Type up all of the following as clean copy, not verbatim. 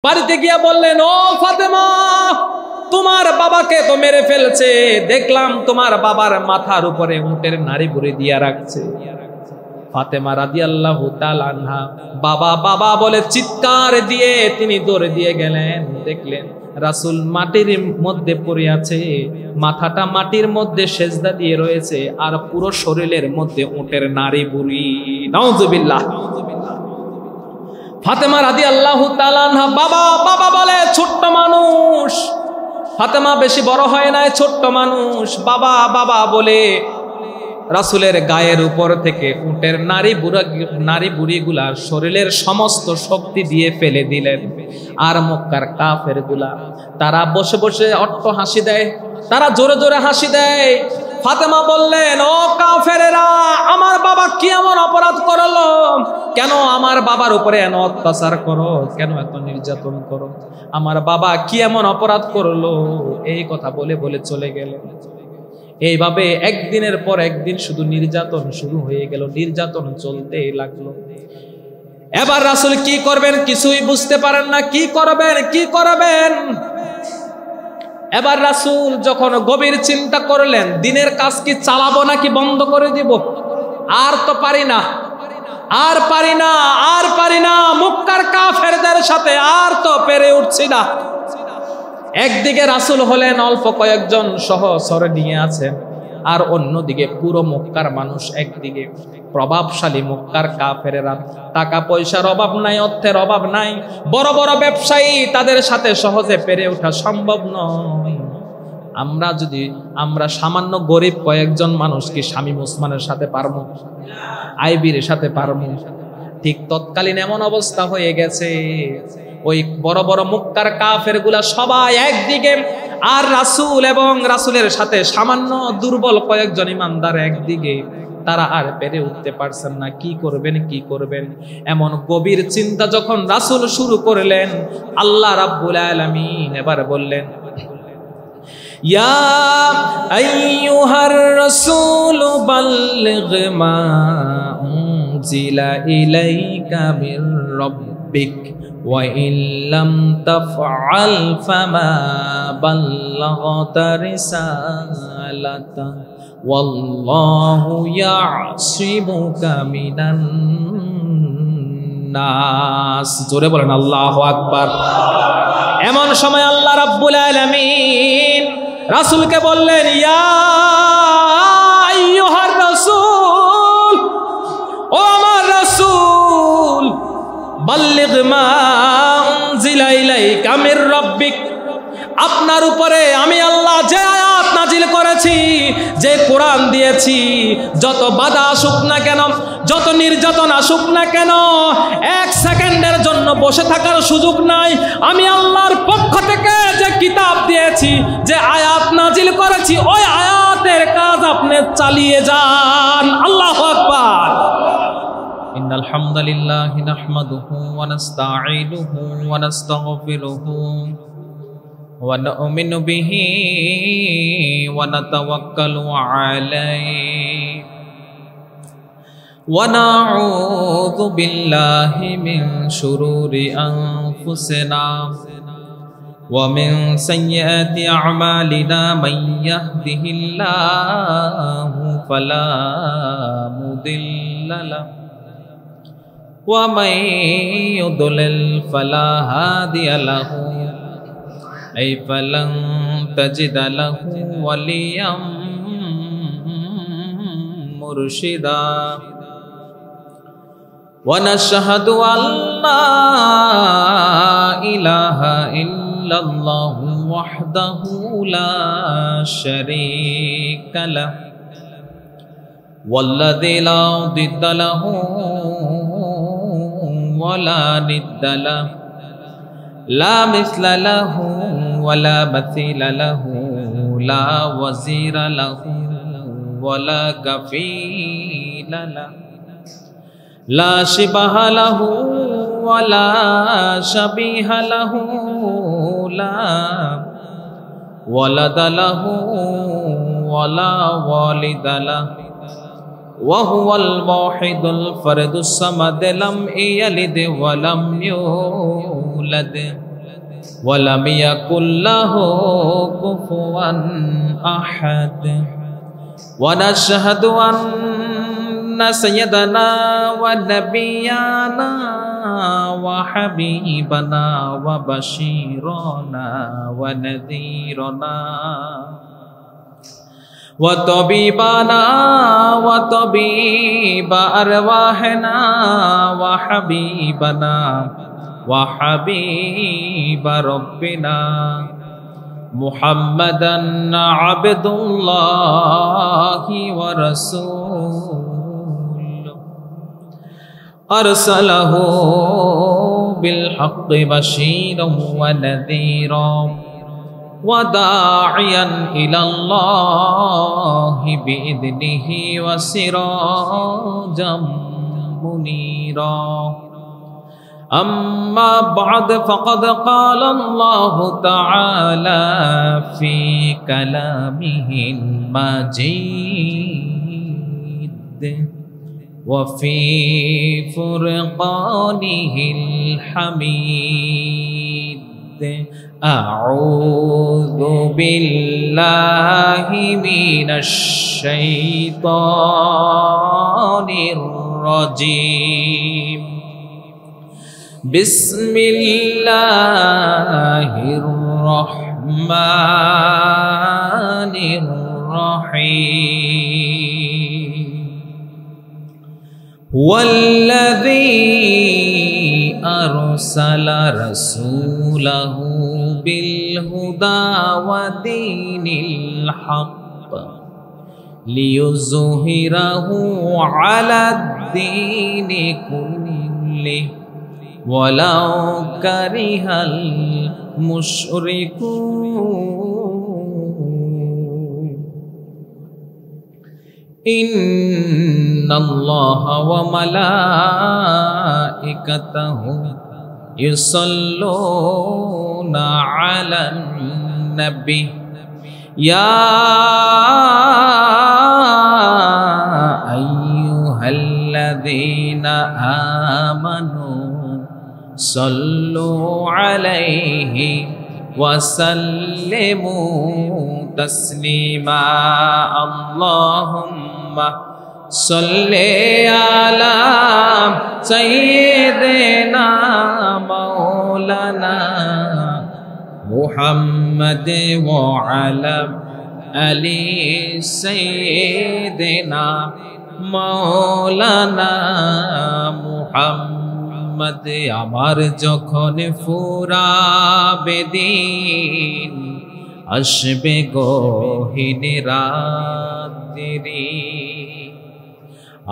বাড়িতে গিয়ে বললেন, ও ফাতেমা, তোমার বাবাকে তো মেরে ফেলছে, দেখলাম তোমার বাবার মাথার উপরে উটের নাড়ি বুড়ি দিয়া রাখছে। ফাতেমা রাদিয়াল্লাহু তাআলা আনহা বাবা বাবা বলে চিৎকার দিয়ে তিনি দৌড়ে দিয়ে গেলেন, দেখলেন রাসূল মাটির মধ্যে পড়ে আছে, মাথাটা মাটির মধ্যে সেজদা দিয়ে রয়েছে, আর পুরো শরীরের মধ্যে উটের নাড়ি বুড়ি। নাউযুবিল্লাহ। ফাতেমা রাদিয়াল্লাহু তাআলা আনহা বাবা বাবা বলে, ছোট্ট মানুষ। ফাতেমা বেশি বড় হয় নাই, ছোট্ট মানুষ, বাবা বাবা বলে রাসূলের গায়ের উপর থেকে উটের নারী বুড়িগুলা শরীরের সমস্ত শক্তি দিয়ে ফেলে দিলেন। আর মক্কার কাফেরগুলা তারা বসে বসে অট্ট হাসি দেয়, তারা জোরে জোরে হাসি দেয়। ফাতেমা বললেন, ও কাফেরেরা, আমার বাবা কি এমন অপরাধ করলো? কেন আমার বাবার উপরে এত অত্যাচার করো? কেন এত নির্যাতন করো? আমার বাবা কি এমন অপরাধ করলো? এই কথা বলে বলে চলে গেলেন। এইভাবে একদিনের পর একদিন শুধু নির্যাতন শুরু হয়ে গেল, নির্যাতন চলতেই লাগলো। এবার রাসূল কি করবেন কিছুই বুঝতে পারেন না, কি করবেন। এবার রাসূল যখন গভীর চিন্তা করলেন, দিনের কাজ কি চালাবো নাকি বন্ধ করে দিব? আর তো পারি না, মক্কার কাফেরদের সাথে আর তো পেরে উঠছি না। একদিকে রাসূল হলেন অল্প কয়েকজন সহচর নিয়ে আছেন, আর অন্যদিকে পুরো মক্কার মানুষ। একদিকে প্রভাবশালী মক্কার কাফেরেরা, টাকা পয়সার অভাব নাই, অর্থের অভাব নাই, বড় বড় ব্যবসায়ী, তাদের সাথে সহজে পেরে ওঠা সম্ভব নয়। আমরা সামান্য গরিব কয়েকজন মানুষ কি শামীম ওসমানের সাথে পারবো? আইবির সাথে পারবো? ঠিক তৎকালীন এমন অবস্থা হয়ে গেছে, ওই বড় বড় মক্কার কাফেরগুলা সবাই একদিকে, আর রাসূল এবং রাসূলের সাথে সামান্য দুর্বল কয়েকজন ইমানদার একদিকে। তারা আর পেরে উঠতে পারছেন না, কি করবেন। এমন গভীর চিন্তা যখন রাসূল শুরু করলেন, আল্লাহ রাব্বুল আলামিন এবার বললেন, ইয়া আইয়ুহার রাসূল বাল্লিগ মা উনজিলা ইলাইকা মির রাব্বিক ওয়া ইল্লাম তাফআল ফামা বাল্লাগতা রিসালাতা ওয়াল্লাহু ইয়াসিমুকা মিনান নাস। জোরে বলেন আল্লাহু আকবার। এমন সময় আল্লাহ রাব্বুল আলামিন রাসূলকে বললেন, ইয়া আইয়ুহার রাসূল, ও আমার রাসূল, বাল্লিগ মা উনজিলা ইলাইকা মির রাব্বিক, আপনার উপরে আমি আল্লাহ যে আয়াত নাজিল করেছি, যে কোরআন দিয়েছি, যত বাধা আসুক না কেন, যত নির্যাতন আসুক না কেন, এক সেকেন্ডের জন্য বসে থাকার সুযোগ নাই। আমি আল্লাহর পক্ষ থেকে যে কিতাব দিয়েছি, যে আয়াত নাজিল করেছি, ওই আয়াতের কাজ আপনি চালিয়ে যান। আল্লাহু আকবার। ইন্নাল হামদালিল্লাহি নাহমাদুহু ওয়া নাস্তাঈনুহু ওয়া নাস্তাগফিরুহু ওয়া নু'মিনু বিহি ওয়া নাতাওয়াক্কালু আলাইহি ওয়া নাউযু বিল্লাহি মিন শুরুরি আনফুসিনা ওয়া মিন সাইয়্যাতি আ'মালিনা মান ইয়াহদিহিল্লাহু ফালা মুদিল্লা লাহু ওয়া মান ইউদ্লিল ফালা হাদিয়া লাহু أي فلن تجد له وليا مرشدا ونشهد أن لا إله إلا الله وحده لا شريك له والذي لا ضد له ولا ند له لا مثل له ولا مثيل له لا وزير له ولا كفيل له لا شبه له ولا شبيه له لا ولد له ولا والد له وهو الواحد الفرد الصمد لم يلد ولم يولد ولم يكن له كفوا أحد ونشهد أن سيدنا ونبينا وحبيبنا وبشيرنا ونذيرنا وطبيبنا وطبيب أرواحنا وحبيبنا وحبيب ربنا محمدا عبد الله ورسوله أرسله بالحق بشيرا ونذيرا وداعيا إلى الله بإذنه وسراجا منيرا أما بعد فقد قال الله تعالى في كلامه المجيد وفي فرقانه الحميد أعوذ بالله من الشيطان الرجيم بسم الله الرحمن الرحيم والذي أرسل رسوله بالهدى ودين الحق ليظهره على الدين كله ولو كره المشركون إن الله وملائكته يصلون على النبي يا أيها الذين آمنوا صلوا عليه وسلموا تسليما اللهم صل على سيدنا مولانا محمد وعلى آل سيدنا مولانا محمد আমার যখন ফুরাবে দিন আসবে গহীন রাত্রি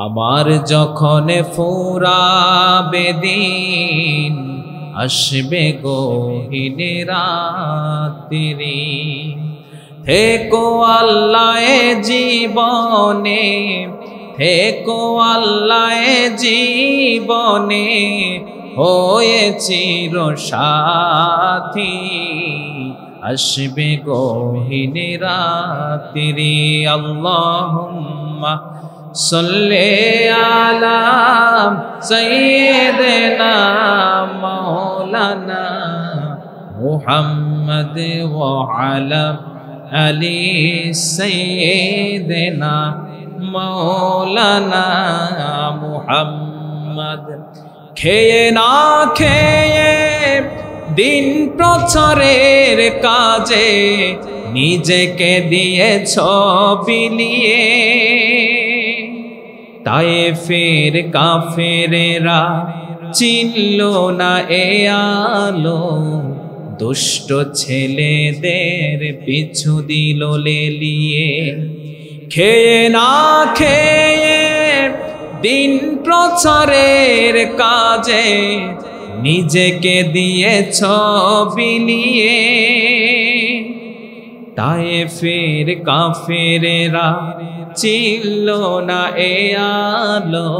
আমার যখন ফুরাবে দিন আসবে গহীন রাত্রি থেকো আল্লাহ জীবনে থেকো আল্লাহ জীবনে হয়ে চির সাথী আসবে গহীন রাত্রি আল্লাহুম্মা সাল্লি আলা সাইয়্যিদিনা মাওলানা মুহাম্মদ ওয়া আলা আলি সাইয়্যিদিনা মৌলানা মুহাম্মদ খেয়ে না খেয়ে দিন প্রচারের কাজে নিজেকে দিয়েছ বিলিয়ে তায়েফের কাফেরেরা চিনল না এ আলো দুষ্ট ছেলেদের পিছু দিল লেলিয়ে খেয়ে না খেয়ে দিন প্রচারের কাজে নিজেকে দিয়েছ বিলিয়ে তায়েফের কাফেরেরা চিনল না এ আলো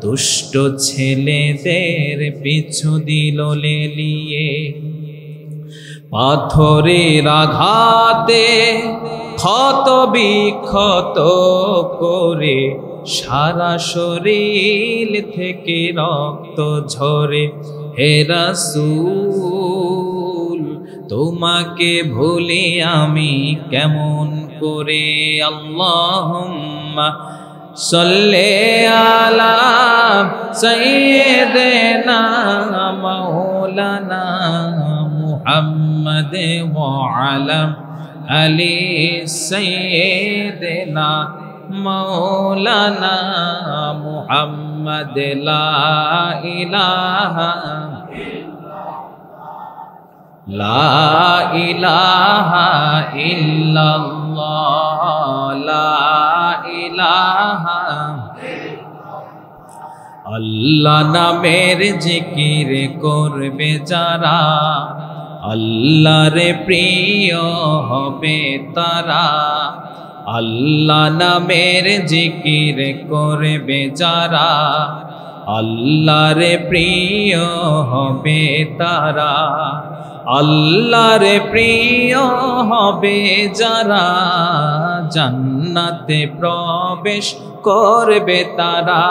দুষ্ট ছেলেদের পিছু দিল লেলিয়ে পাথরের আঘাতে ক্ষত বিক্ষত করে সারা শরীর থেকে রক্ত ঝরে হে রাসূল তোমাকে ভুলি আমি কেমন করে। আল্লাহুম্মা সাল্লি আলা সাইয়্যিদিনা মাওলানা মুহাম্মাদ ওয়া আলা আলি সাইয়্যিদিনা মাওলানা মুহাম্মাদ। লা ইলাহা ইল্লাল্লাহ, লা ইলাহা। আল্লাহ নামের জিকির করবে যারা, আল্লাহর প্রিয় হবে তারা। আল্লাহ নামের জিকির করবে যারা, আল্লাহর প্রিয় হবে তারা। আল্লাহর প্রিয় হবে যারা, জান্নাতে প্রবেশ করবে তারা।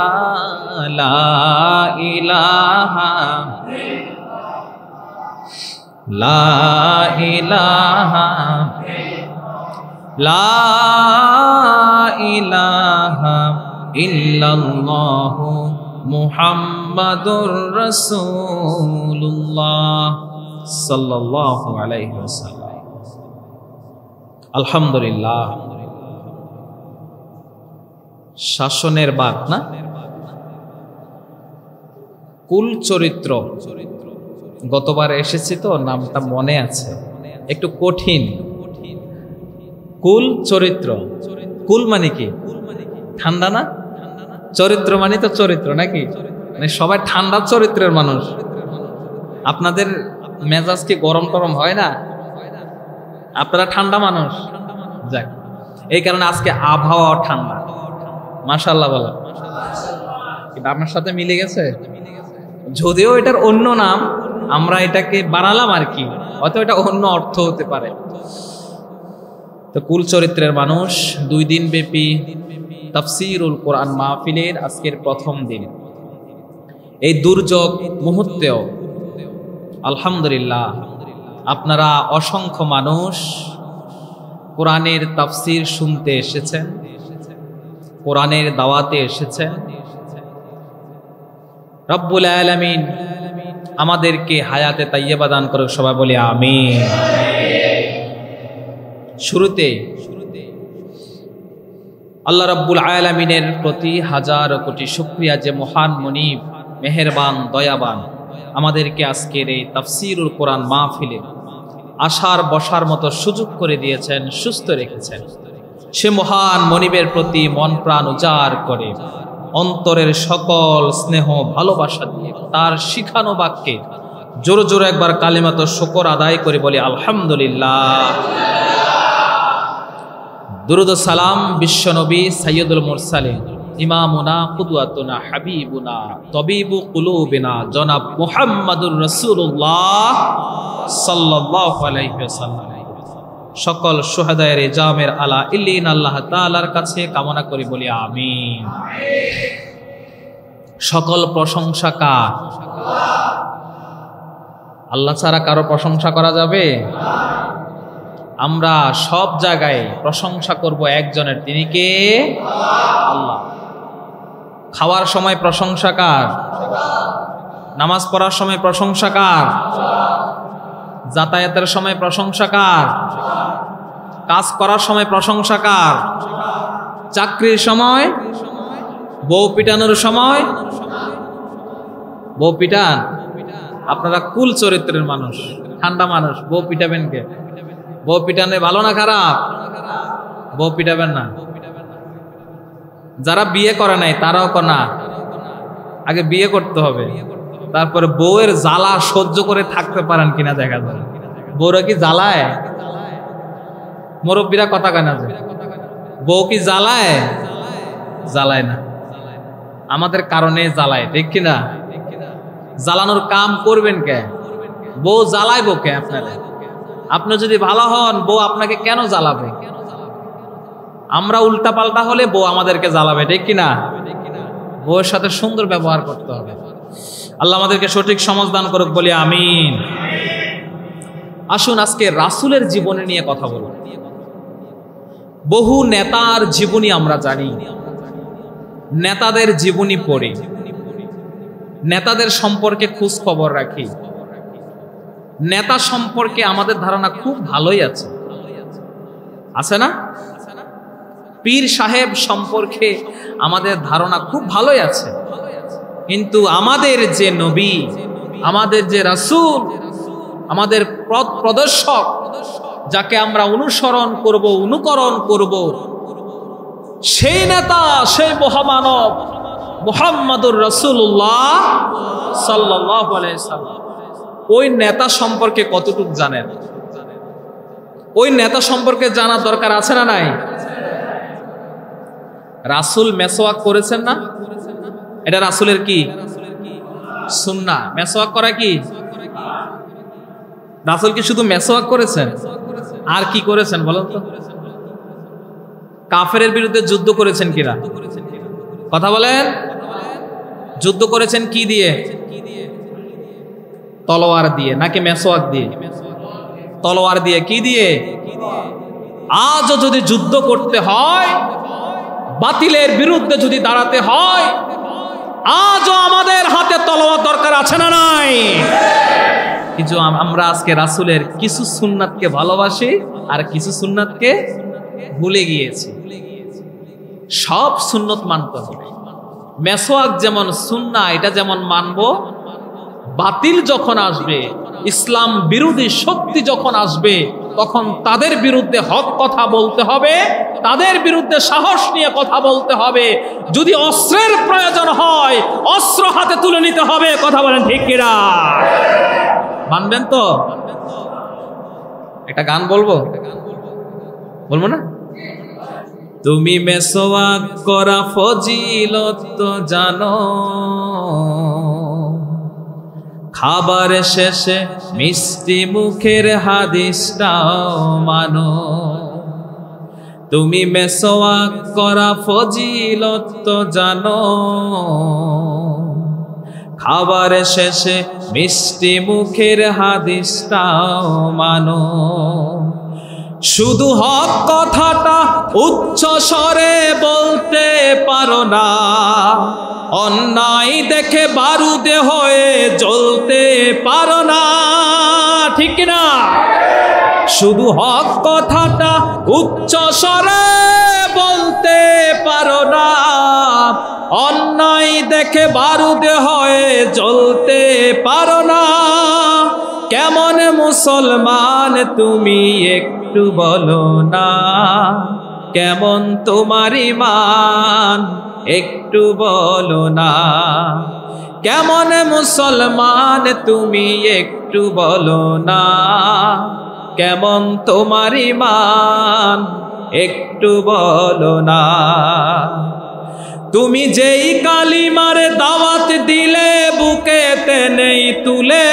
লা ইলাহা লা ইলাহা লা ইলাহা ইল্লাল্লাহু মুহাম্মাদুর রাসূলুল্লাহ সাল্লাল্লাহু আলাইহি ওয়াসাল্লাম। আলহামদুলিল্লাহ, শাসনের বাক না, কুল চরিত্র। গতবার এসেছি তো, নামটা মনে আছে, একটু কঠিন। কুল চরিত্র, কুল মানে কি? ঠান্ডা না? চরিত্র মানে তো চরিত্র নাকি? মানে সবাই ঠান্ডা চরিত্রের মানুষ। আপনাদের মেজাজ কি গরম টরম হয় না? আপনারা ঠান্ডা মানুষ। যাক, এই কারণে আজকে আবহাওয়া ঠান্ডা। মাশাআল্লাহ বলো। কিন্তু আপনার সাথে মিলে গেছে, যদিও এটার অন্য নাম, আমরা এটাকে বাড়ালাম আর কি, হয়তো এটা অন্য অর্থ হতে পারে। তো কুল চরিত্রের মানুষ, 2 দিন ব্যাপী তাফসীরুল কোরআন মাহফিলের আজকের প্রথম দিন। এই দুর্যোগ মুহূর্তেও আলহামদুলিল্লাহ আপনারা অসংখ্য মানুষ কোরআনের তাফসীর শুনতে এসেছেন, কোরআনের দাওয়াতে এসেছেন। রব্বুল আলামিন আমাদেরকে হায়াতে তাইয়্যিবা দান করুক, সবাই বলি আমিন। শুরুতে আল্লাহ রব্বুল আলামিনের প্রতি হাজার কোটি শুকরিয়া, যে মহান মুনিব, মেহেরবান, দয়াবান, আমাদেরকে আজকের এই তাফসীরুল কোরআন মাহফিলে আসার বসার মতো সুযোগ করে দিয়েছেন, সুস্থ রেখেছেন। সে মহান মনিবের প্রতি মন প্রাণ উজাড় করে অন্তরের সকল স্নেহ ভালোবাসা দিয়ে তার শিখানো বাক্যে জোরে জোরে একবার কালিমাত শুকর আদায় করে বলি আলহামদুলিল্লাহ। দুরুদ ও সালাম বিশ্বনবী সাইয়্যিদুল মুরসালিন, ইমামুনা কুদওয়াতুনা হাবিবুনা তবিবু কুলুবিনা জনাব মুহাম্মাদুর রাসূলুল্লাহ সাল্লাল্লাহু আলাইহি ওয়াসাল্লাম। সকল শুহাদায়ে জামের আলা ইল্লিন আল্লাহ তাআলার কাছে কামনা করি, বলি আমিন। সকল প্রশংসা কার? আল্লাহ ছাড়া কারো প্রশংসা করা যাবে? আমরা সব জায়গায় প্রশংসা করব একজনের, তিনি কে? আল্লাহ। খাওয়ার সময় প্রশংসা কার? নামাজ পড়ার সময় প্রশংসা কার? যাতায়াতের সময় প্রশংসা কার? কাজ করার সময় প্রশংসা কার? চাকরির সময়, বউ পিটানোর সময়? বউ পিটান? আপনারা কুল চরিত্রের মানুষ, ঠান্ডা মানুষ, বউ পিটাবেন কে? বউ পিটানে ভালো না খারাপ? বউ পিটাবেন না। যারা বিয়ে করে নাই তারাও না, আগে বিয়ে করতে হবে, তারপরে বউয়ের জ্বালা সহ্য করে থাকতে পারেন কিনা দেখা যায়। বউরা কি জ্বালায়? মুরব্বীরা কথা কানা যায়, বউ কি জ্বালায়? জ্বালায় না, আমাদের কারণে জ্বালায়, ঠিক কিনা? জ্বালানোর কাম করবেন কে? বউ জ্বালাইব কে আপনারা? আপনি যদি ভালো হন, বউ আপনাকে কেন জ্বালাবে? আমরা উল্টা পাল্টা হলে বউ আমাদেরকে জ্বালাবে, ঠিক কিনা? বউয়ের সাথে সুন্দর ব্যবহার করতে হবে। আল্লাহ আমাদেরকে সঠিক সমাজ দান করুক, বলি আমিন। আসুন আজকে রাসূলের জীবনী নিয়ে কথা বলব। বহু নেতার জীবনী আমরা জানি, নেতাদের জীবনী পড়ি, নেতাদের সম্পর্কে খোঁজ খবর রাখি, নেতা সম্পর্কে আমাদের ধারণা খুব ভালোই আছে, আছে না? পীর সাহেব সম্পর্কে আমাদের ধারণা খুব ভালোই আছে, কিন্তু আমাদের যে নবী, আমাদের যে রাসূল, আমাদের পথ প্রদর্শক, যাকে আমরা অনুসরণ করব, অনুকরণ করব, সেই নেতা, সেই মহামানব মুহাম্মাদুর রাসূলুল্লাহ সাল্লাল্লাহু আলাইহি সাল্লাম, ওই নেতা সম্পর্কে কতটুকু জানেন? ওই নেতা সম্পর্কে জানার দরকার আছে না নাই? রাসূল মেসওয়াক করেছেন না? এটা রাসূলের কি সুন্নাহ। মেসওয়াক করা কি? রাসূল কি শুধু মেসওয়াক করেছেন? আর কি করেছেন বলেন তো? কাফেরের বিরুদ্ধে যুদ্ধ করেছেন কিনা? কথা বলেন। যুদ্ধ করেছেন কি দিয়ে? তলোয়ার দিয়ে নাকি মেসওয়াক দিয়ে? তলোয়ার দিয়ে। কি দিয়ে? আজও যদি যুদ্ধ করতে হয়, বাতিলের বিরুদ্ধে যদি দাঁড়াতে হয়, আজও আমাদের হাতে তলোয়ার দরকার আছে না নাই? কিন্তু আমরা আজকে রাসূলের কিছু সুন্নাতকে ভালোবাসি আর কিছু সুন্নাতকে ভুলে গিয়েছি। সব সুন্নত মানতে হবে। মেসওয়াক যেমন সুন্নাহ, এটা যেমন মানবো, বাতিল যখন আসবে, ইসলাম বিরোধী শক্তি যখন আসবে, তখন তাদের বিরুদ্ধে হক কথা বলতে হবে, তাদের বিরুদ্ধে সাহস নিয়ে কথা বলতে হবে। যদি অস্ত্রের প্রয়োজন হয়, অস্ত্র হাতে তুলে নিতে হবে। কথা বলেন ঠিক কিনা? মানবেন তো? একটা গান বলবো, বলবো না? তুমি মেসওয়াক করা ফজিলত তো জানো, খাবার শেষে মিষ্টি মুখের হাদিসটাও মানো। তুমি মেসওয়াক করা ফজিলত তো জানো, খাবার শেষে মিষ্টি মুখের হাদিসটাও মানো। শুধু হক কথাটা উচ্চ স্বরে বলতে পারো না, অন্যায় দেখে বারুদে হয়ে জ্বলতে পারো না, ঠিক না? শুধু হক কথাটা উচ্চ স্বরে বলতে পারো না, অন্যায় দেখে বারুদে হয়ে জ্বলতে পারো না। কেমন মুসলমান তুমি একটু বলো না, কেমন তোমার ঈমান একটু বলো না। কেমন মুসলমান তুমি একটু বলো না, কেমন তোমার ঈমান একটু বলো না। তুমি যেই কালিমার দাওয়াত দিলে বুকেতে নেই তুলে,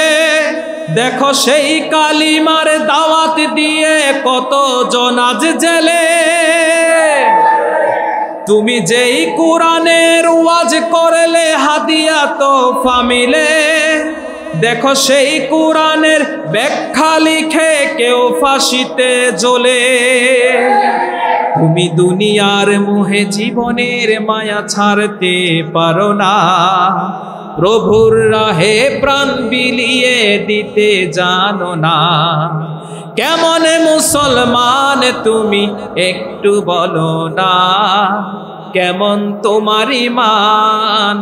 দেখো সেই কালিমার দাওয়াত দিয়ে কত জন আজ জেলে। তুমি যেই কোরআনের ওয়াজ করলে হাদিয়া তোফা মিলে, দেখো সেই কোরআনের ব্যাখ্যা লিখে কেউ ফাঁসিতে জ্বলে। তুমি দুনিয়ার মোহে জীবনের মায়া ছাড়তে পারো না, প্রভুর রাহে প্রাণ বিলিয়ে দিতে জানো না। কেমন মুসলমান তুমি একটু বলো না, কেমন তোমার ঈমান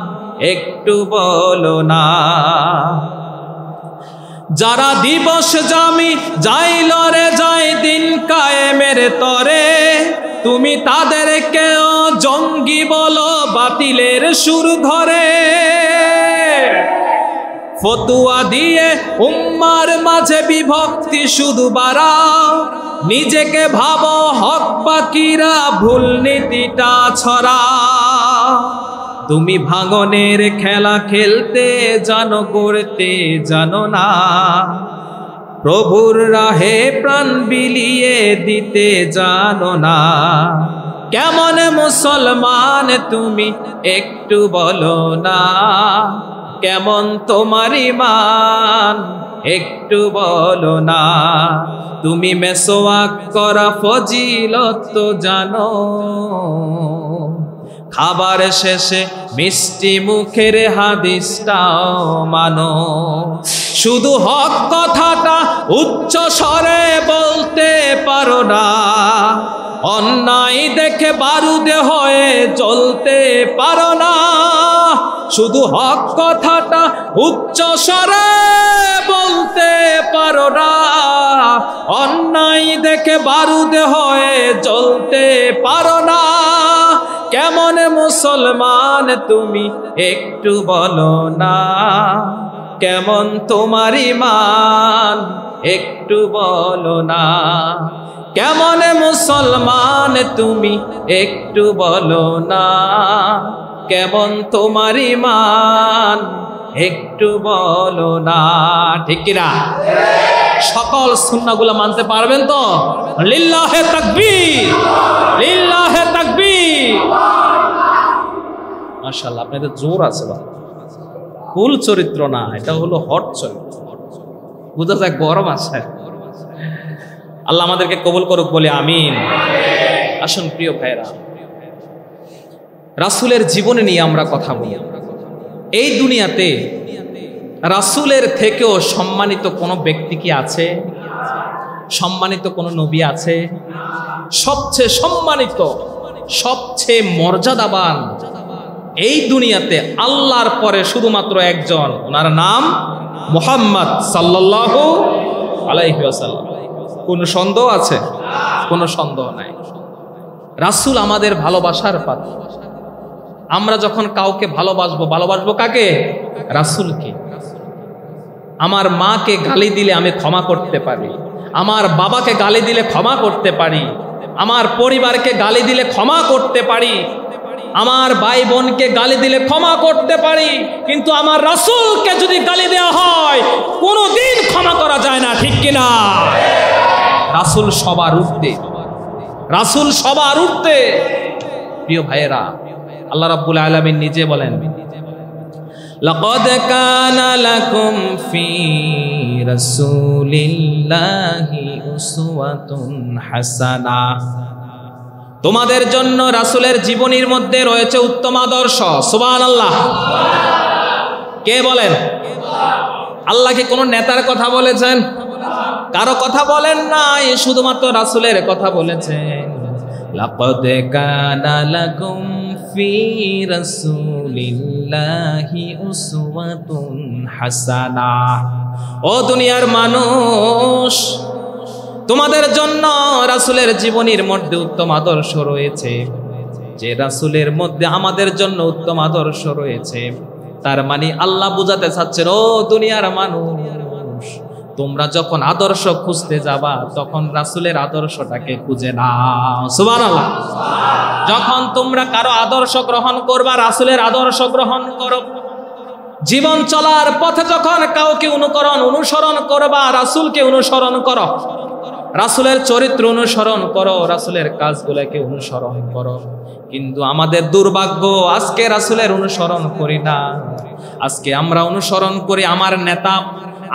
একটু বলো না। যারা দিবস জামি যাই লড়ে যায় দিন কায়েমের তরে, তুমি তাদেরকেও জঙ্গি বলো বাতিলের সুর ধরে। ফতুয়া দিয়ে উম্মার মাঝে বিভক্তি শুধু বাড়াও, নিজেকে ভাবো হক বাকিরা ভুল নীতিটা ছড়াও। তুমি ভাঙনের খেলা খেলতে জানো, করতে জানো না, প্রভুর রাহে প্রাণ বিলিয়ে দিতে জানো না। কেমন মুসলমান তুমি একটু বলো না, কেমন তোমার ঈমান একটু বলো না, তুমি মেসওয়াক করা ফজিলত তো জানো, খাবার শেষে মিষ্টি মুখের হাদিসটাও মানো, শুধু হক কথাটা উচ্চ স্বরে বলতে পারো না, অন্যায় দেখে বারুদে হয়ে জ্বলতে পারো না, শুধু হক কথাটা উচ্চ স্বরে বলতে পারো না, অন্যায় দেখে বারুদে হয়ে জ্বলতে পারো না, কেমন মুসলমান তুমি একটু বলো না, কেমন তোমার ঈমান একটু বলো না, কেমন মুসলমান তুমি একটু বলো না, কেমন তোমার ঈমান একটু বলো না। ঠিক কিনা? সকল সুন্নাহগুলো মানতে পারবেন তো? লিল্লাহে তাকবীর, লিল্লাহে তাকবীর। মাশাআল্লাহ, আপনাদের জোর আছে বাবা। কুল চরিত্র না, এটা হলো হট চরিত্র, বুঝা যায় গরম আছে। আল্লাহ আমাদেরকে কবুল করুক বলে আমিন। আসুন প্রিয় ভাইরা, রাসূলের জীবনে নিয়ে আমরা কথা বলি। এই দুনিয়াতে রাসূলের থেকেও সম্মানিত কোনো ব্যক্তি কি আছে? সম্মানিত কোনো নবী আছে? সবচেয়ে সম্মানিত, সবচেয়ে মর্যাদাবান এই দুনিয়াতে আল্লাহর পরে শুধুমাত্র একজন, ওনার নাম মুহাম্মদ সাল্লাল্লাহু আলাইহি ওয়াসাল্লাম। কোনো সন্দেহ আছে? কোনো সন্দেহ নাই। রাসূল আমাদের ভালোবাসার পাত্র। আমরা যখন কাউকে ভালোবাসবো, ভালোবাসবো কাকে? রাসূলকে। আমার মাকে গালি দিলে আমি ক্ষমা করতে পারি, আমার বাবাকে গালি দিলে ক্ষমা করতে পারি, আমার পরিবারকে গালি দিলে ক্ষমা করতে পারি, আমার ভাই বোনকে গালি দিলে ক্ষমা করতে পারি, কিন্তু আমার রাসূলকে যদি গালি দেওয়া হয় কোনোদিন ক্ষমা করা যায় না। ঠিক কিনা? রাসূল সবার ঊর্ধ্বে, রাসূল সবার ঊর্ধ্বে। প্রিয় ভাইয়েরা, আল্লাহ রাব্বুল আলামিন নিজে বলেন, লাকাদ কানা লাকুম ফি রাসূলিল্লাহি উসওয়াতুন হাসানাহ, তোমাদের জন্য রাসূলের জীবনীর মধ্যে রয়েছে উত্তম আদর্শ। সুবহানাল্লাহ। কে বলেন? আল্লাহ কি কোনো নেতার কথা বলেছেন? কারো কথা বলেন নাই, শুধুমাত্র রাসূলের কথা বলেছেন। লাকাদ কানা লাকুম ফি রাসূলিল্লাহি উসওয়াতুন হাসানাহ। ও দুনিয়ার মানুষ, তোমাদের জন্য রাসূলের জীবনীর মধ্যে উত্তম আদর্শ রয়েছে। যে রাসূলের মধ্যে আমাদের জন্য উত্তম আদর্শ রয়েছে, তার মানে আল্লাহ বুঝাতে চাচ্ছেন, ও দুনিয়ার মানুষ, তোমরা যখন আদর্শ খুঁজতে যাবা তখন রাসূলের আদর্শটাকে খুঁজে নাও। সুবহানাল্লাহ। যখন তোমরা কারো আদর্শ গ্রহণ করবা, রাসূলের আদর্শ গ্রহণ করো। জীবন চলার পথে যখন কাউকে অনুসরণ করবা, রাসূলকে অনুসরণ করো, রাসূলের চরিত্র অনুসরণ করো, রাসূলের কাজগুলোকে অনুসরণ করো। কিন্তু আমাদের দুর্ভাগ্য, আজকে রাসূলের অনুসরণ করি না। আজকে আমরা অনুসরণ করি আমার নেতা,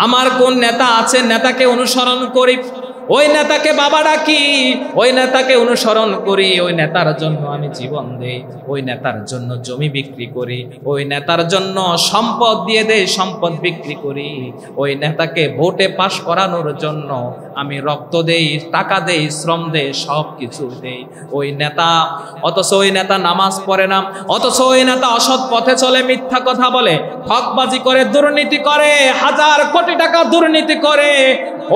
আমার কোন নেতা আছে, নেতাকে অনুসরণ করি, ওই নেতাকে বাবা ডাকি, ওই নেতাকে অনুসরণ করি, ওই নেতার জন্য আমি জীবন দেই, ওই নেতার জন্য জমি বিক্রি করি, ওই নেতার জন্য সম্পদ দিয়ে দেই, সম্পদ বিক্রি করি, ওই নেতাকে ভোটে পাশ করানোর জন্য আমি রক্ত দেই, টাকা দেই, শ্রম দেই, সব কিছু দেই ওই নেতা। অথচ ওই নেতা নামাজ পড়ে না, অথচ ওই নেতা অসৎ পথে চলে, মিথ্যা কথা বলে, ঠকবাজি করে, দুর্নীতি করে, হাজার কোটি টাকা দুর্নীতি করে।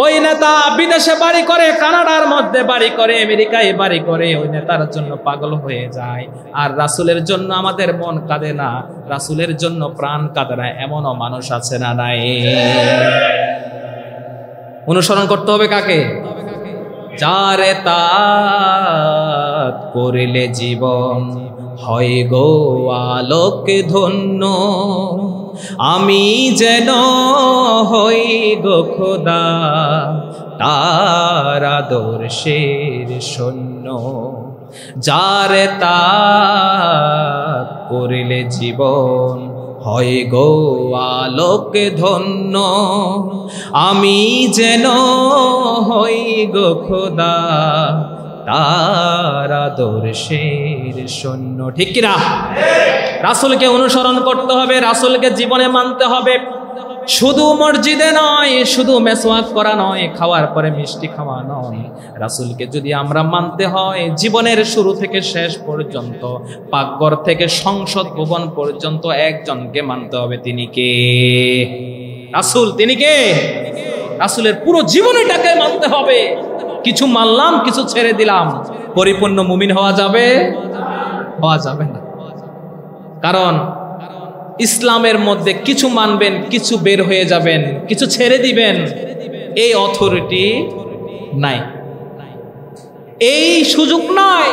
ওই নেতা বিদেশে বাড়ি করে, কানাডার মধ্যে বাড়ি করে, আমেরিকায় বাড়ি করে, ওই নেতার জন্য পাগল হয়ে যায়। আর রাসূলের জন্য আমাদের মন কাঁদে না, রাসূলের জন্য প্রাণ কাঁদে না, এমনও মানুষ আছে না নাই? অনুসরণ করতে হবে কাকে? যারে তাত করিলে জীবন হয় গো আলোক ধন্য, আমি যেন হই গো খোদা তার আদর্শের সৈন্য। যারে তাত করিলে জীবন হয় গো আলোকে ধন্য, আমি যেন হই গো খোদা তার আদর্শের সৈন্য। ঠিক কিনা? রাসূলকে অনুসরণ করতে হবে, রাসূলকে জীবনে মানতে হবে। শুধু মসজিদে নয়, শুধু মেসওয়াক করা নয়, খাওয়ার পরে মিষ্টি খাওয়া নয়। রাসূলকে যদি আমরা মানতে হয় জীবনের শুরু থেকে শেষ পর্যন্ত, পাকঘর থেকে সংসদ ভবন পর্যন্ত একজনকে মানতে হবে। তিনি কে? রাসূল। তিনি কে? রাসূলের পুরো জীবনটাকে মানতে হবে। কিছু মানলাম, কিছু ছেড়ে দিলাম, পরিপূর্ণ মুমিন হওয়া যাবে? হওয়া যাবে না। কারণ ইসলামের মধ্যে কিছু মানবেন, কিছু বের হয়ে যাবেন, কিছু ছেড়ে দিবেন, এই অথরিটি নাই, এই সুযোগ নাই।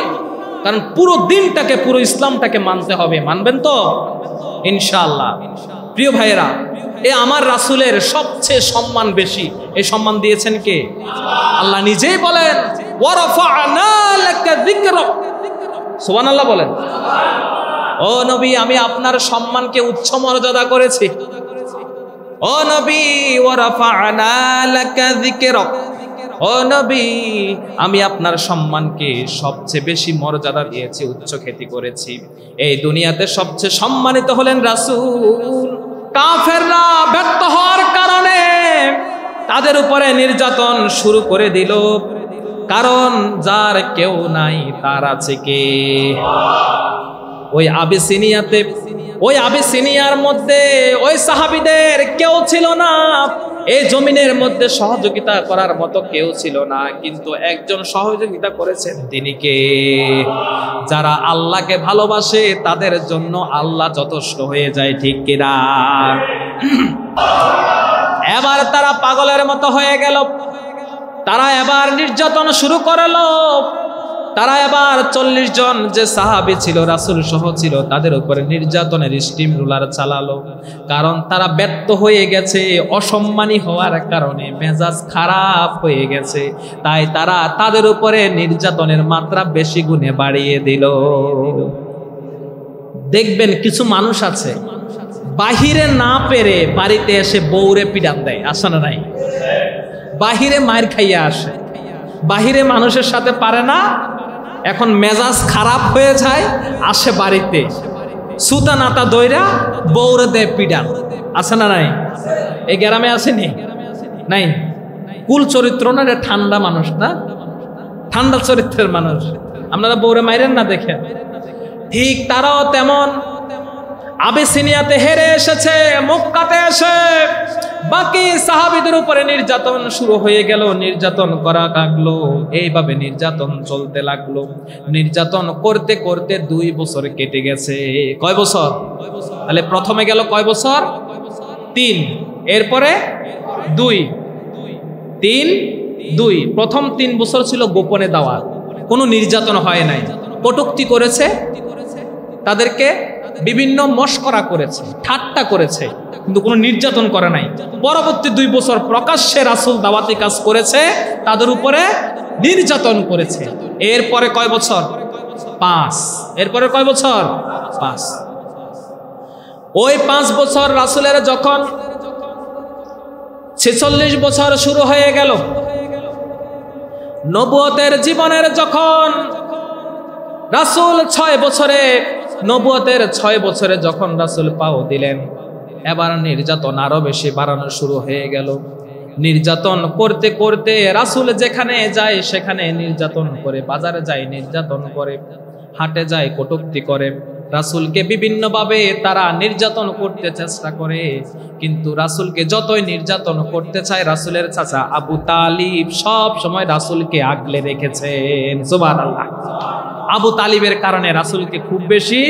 কারণ পুরো দিনটাকে, পুরো ইসলামটাকে মানতে হবে। মানবেন তো ইনশাআল্লাহ? প্রিয় ভাইয়েরা, এ আমার রাসূলের সবচেয়ে সম্মান বেশি। এই সম্মান দিয়েছেন কে? আল্লাহ নিজেই বলেন, ওয়া রাফা'না লাকা যিকরাক। সুবহানাল্লাহ বলেন। ও নবী, আমি আপনার সম্মানকে উচ্চ মর্যাদা করেছি। ও নবী, ওয়া রাফা'না লাকা যিকরাক। ও নবী, আমি আপনার সম্মানকে সবচেয়ে বেশি মর্যাদা দিয়েছি, উচ্চ খ্যাতি করেছি। এই দুনিয়াতে সবচেয়ে সম্মানিত হলেন রাসূল। কাফেররা ব্যর্থ হওয়ার কারণে তাদের উপরে নির্যাতন শুরু করে দিল। কারণ যার কেউ নাই তার আছে কে? ওই আবিসিনিয়ার মধ্যে ওই সাহাবীদের কেউ ছিল না, এই জমিনের মধ্যে সহযোগিতা করার মতো কেউ ছিল না, কিন্তু একজন সহযোগিতা করেছেন। তিনি কে? যারা আল্লাহকে ভালোবাসে তাদের জন্য আল্লাহ যথেষ্ট হয়ে যায়। ঠিক কিনা? এবার তারা পাগলের মতো হয়ে গেল। তারা এবার নির্যাতন শুরু করলো। তারা এবার 40 জন যে সাহাবী ছিল, রাসূল সহ ছিল, তাদের উপরে নির্যাতনের স্টিম রুলার চালালো। কারণ তারা ব্যর্থ হয়ে গেছে, অসম্মানী হওয়ার কারণে মেজাজ খারাপ হয়ে গেছে। তাই তারা তাদের উপরে নির্যাতনের মাত্রা বেশি গুণে বাড়িয়ে দিল। দেখবেন কিছু মানুষ আছে বাহিরে না পেরে বাড়িতে এসে বউরে পিটান দেয়। আসে না? নাই? বাহিরে মায়ের খাইয়া আসে, বাহিরে মানুষের সাথে পারে না, এখন মেজাজ খারাপ হয়ে যায়, আসে বাড়িতে সুতা নাতা দইরা বউরে দেয় পিডান। আছে না? নাই? এই গ্রামে আসেনি? নাই? কুল চরিত্র না, ঠান্ডা মানুষ না, ঠান্ডা চরিত্রের মানুষ। আপনারা বউরে মাইরেন না দেখে। ঠিক তারাও তেমন আবিসিনিয়াতে হেরে এসেছে, মক্কাতে এসে বাকি সাহাবীদের উপরে নির্যাতন শুরু হয়ে গেল। নির্যাতন করা লাগলো, এইভাবে নির্যাতন চলতে লাগলো। নির্যাতন করতে করতে 2 বছর কেটে গেছে। কয় বছর? তাহলে প্রথমে গেল কয় বছর? 3। এরপরে 2, 3, 2। প্রথম 3 বছর ছিল গোপনে দাওয়াত, কোনো নির্যাতন হয় নাই। কটূক্তি করেছে, তাদেরকে বিভিন্ন মশকরা করেছে, ঠাট্টা করেছে, কিন্তু কোনো নির্যাতন করে নাই। পরবর্তী 2 বছর প্রকাশ্যে রাসূল দাওয়াতি কাজ করেছে, তাদের উপরে নির্যাতন করেছে। এরপরে কয় বছর? 5। এরপরে কয় বছর? 5। ওই 5 বছর রাসূলের যখন 46 বছর শুরু হয়ে গেল, নবুয়তের জীবনের যখন রাসূল 6 বছরে, নবুয়তের 6 বছরে যখন রাসূল পাও দিলেন, এবার নির্যাতন আরো বেশি বাড়ানো শুরু হয়ে গেল। নির্যাতন করতে করতে রাসূল যেখানে যায় সেখানে নির্যাতন করে, বাজারে যায় নির্যাতন করে, হাটে যায় কটূক্তি করে। রাসূলকে বিভিন্নভাবে তারা নির্যাতন করতে চেষ্টা করে, কিন্তু রাসূলকে যতই নির্যাতন করতে চায়, রাসূলের চাচা আবু তালিব সব সময় রাসূলকে আগলে রেখেছেন। সুবহানাল্লাহ। আবু তালিবের কারণে রাসূলকে খুব বেশি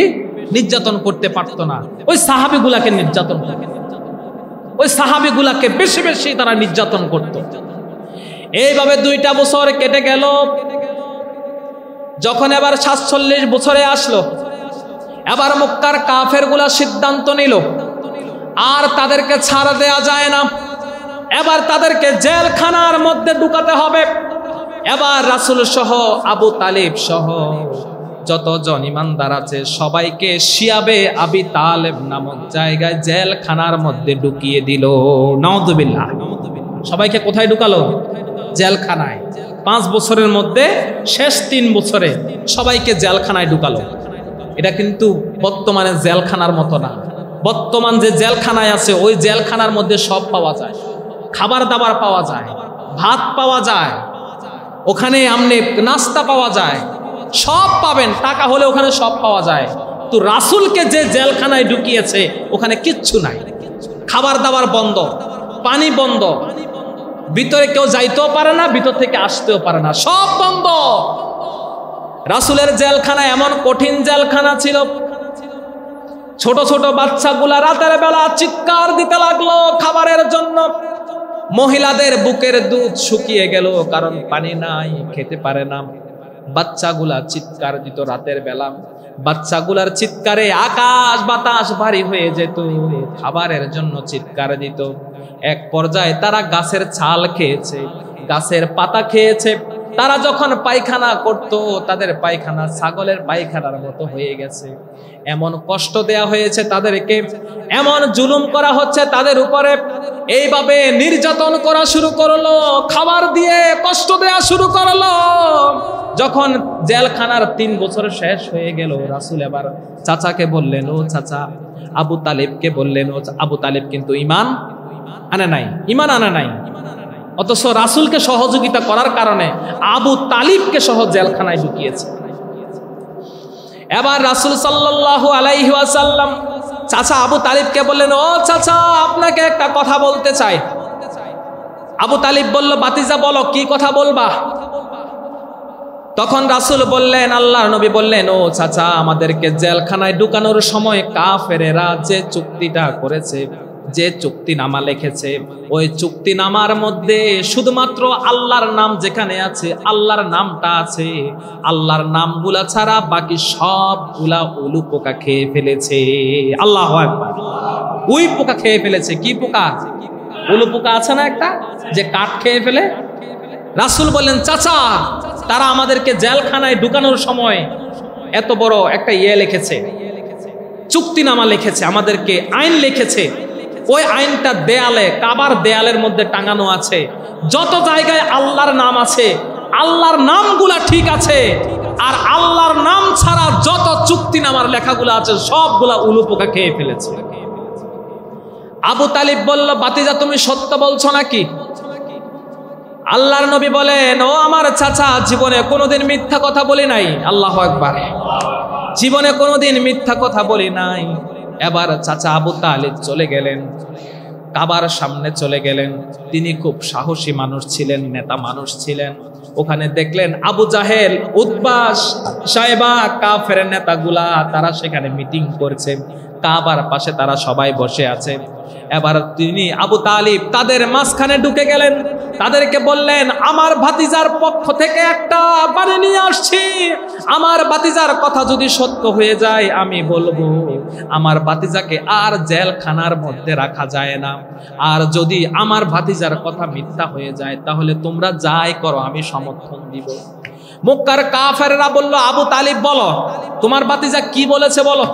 নির্যাতন করতে পারতো না। ওই সাহাবীগুলাকে নির্যাতন করত, ওই সাহাবীগুলাকে বেশি বেশি তারা নির্যাতন করত। এইভাবে 2টা বছর কেটে গেল। যখন এবার 47 বছরে আসলো, এবার মক্কার কাফেরগুলা সিদ্ধান্ত নিল আর তাদেরকে ছাড় দেয়া যায় না, এবার তাদেরকে জেলখানার মধ্যে ঢুকাতে হবে। এবার রাসূল সহ, আবু তালিব সহ যতজন ইমানদার আছে সবাইকে শিয়াবে আবি তালেব নামক জায়গায় জেলখানার মধ্যে ঢুকিয়ে দিল। নাউযুবিল্লাহ। সবাইকে কোথায় ঢুকালো? জেলখানায়। 5 বছরের মধ্যে শেষ 3 বছরে সবাইকে জেলখানায় ঢুকালো। এটা কিন্তু বর্তমানে জেলখানার মতো না। বর্তমান যে জেলখানায় আছে ওই জেলখানার মধ্যে সব পাওয়া যায়, খাবার দাবার পাওয়া যায়, ভাত পাওয়া যায়, ওখানে আমনে নাস্তা পাওয়া যায়, সব পাবেন, টাকা হলে ওখানে সব পাওয়া যায়। তো রাসূলকে যে জেলখানায় ঢুকিয়েছে ওখানে কিচ্ছু নাই, খাবার দাবার বন্ধ, পানি বন্ধ, ভিতরে কেউ যাইতেও পারে না, ভিতর থেকে আসতেও পারে না, সব বন্ধ। রাসূলের জেলখানা এমন কঠিন জেলখানা ছিল, ছোট ছোট বাচ্চাগুলা রাতের বেলা চিৎকার দিতে লাগলো খাবারের জন্য। মহিলাদের বুকের দুধ শুকিয়ে গেল, কারণ পানি নাই, খেতে পারে না। বাচ্চাগুলা চিৎকার দিত রাতের বেলা, বাচ্চাগুলার চিৎকারে আকাশ বাতাস ভারী হয়ে যেত, খাবারের জন্য চিৎকার দিত। এক পর্যায়ে তারা গাছের ছাল খেয়েছে, গাছের পাতা খেয়েছে। তারা যখন পায়খানা করত তাদের পায়খানা ছাগলের পায়খানার মতো হয়ে গেছে। এমন কষ্ট দেয়া হয়েছে তাদেরকে, এমন জুলুম করা হচ্ছে তাদের উপরে, এইভাবে নির্যাতন করা শুরু করলো, খাবার দিয়ে কষ্ট দেয়া শুরু করলো। যখন জেলখানার 3 বছর শেষ হয়ে গেল, রাসূল এবার চাচাকে বললেন, ও চাচা, আবু তালেবকে বললেন, ও আবু তালেব কিন্তু ঈমান আনে নাই। অথচ রাসূলকে সহযোগিতা করার কারণে আবু তালিবকে সহ জেলখানায় ঢুকিয়েছে। এবার রাসূল সাল্লাল্লাহু আলাইহি ওয়াসাল্লাম চাচা আবু তালিবকে বললেন, ও চাচা, আপনাকে একটা কথা বলতে চাই। আবু তালিব বলল, বাতিজা বলো, কি কথা বলবা? তখন রাসূল বললেন, আল্লাহর নবী বললেন, ও চাচা, আমাদেরকে জেলখানায় ঢুকানোর সময় কাফেরেরা যে চুক্তিটা করেছে, যে চুক্তিনামা লিখেছে, ওই চুক্তিনামার মধ্যে শুধুমাত্র আল্লাহর নাম যেখানে আছে, আল্লাহর নামটা আছে, আল্লাহর নামগুলা ছাড়া বাকি সবগুলা উলু পোকা খেয়ে ফেলেছে। আল্লাহু আকবার। ওই পোকা খেয়ে ফেলেছে। কি পোকা? উলু পোকা আছে না একটা, যে কাঠ খেয়ে ফেলে। রাসূল বললেন, চাচা, তারা আমাদেরকে জেলখানায় ঢুকানোর সময় এত বড় একটা লিখেছে, চুক্তিনামা লিখেছে, আমাদেরকে আইন লিখেছে। ওই আইনটা দেয়ালে, কাবার দেয়ালের মধ্যে টাঙানো আছে। যত জায়গায় আল্লাহর নাম আছে, আল্লাহর নামগুলা ঠিক আছে, আর আল্লাহর নাম ছাড়া যত চুক্তিনামার লেখাগুলো আছে সবগুলা উলু পোকা খেয়ে ফেলেছে। আবু তালিব বলল, বাতিজা, তুমি সত্য বলছো নাকি? আল্লাহর নবী বলেন, ও আমার চাচা, জীবনে কোনোদিন মিথ্যা কথা বলি নাই। আল্লাহু আকবার। জীবনে কোনোদিন মিথ্যা কথা বলি নাই। এবার চাচা আবু তালিব চলে গেলেন, কাবার সামনে চলে গেলেন। তিনি খুব সাহসী মানুষ ছিলেন, নেতা মানুষ ছিলেন। ওখানে দেখলেন আবু জাহেল, উতবা, সাইবা, কাফের নেতাগুলা তারা সেখানে মিটিং করছে। কাবার পাশে তারা সবাই বসে আছে। এবার তিনি আবু তালিব তাদের মাঝখানে ঢুকে গেলেন, তাদেরকে বললেন, আমার ভাতিজার পক্ষ থেকে একটা বাণী নিয়ে আসছি। আমার ভাতিজার কথা যদি সত্য হয়ে যায়, আমি বলবো আমার ভাতিজাকে আর জেলখানার মধ্যে রাখা যায় না। আর যদি আমার ভাতিজার কথা মিথ্যা হয়ে যায়, তাহলে তোমরা যাই করো, আমি সমর্থন দিব। মক্কার কাফেররা বলল, আবু তালিব বলো, তোমার ভাতিজা কি বলেছে বলো।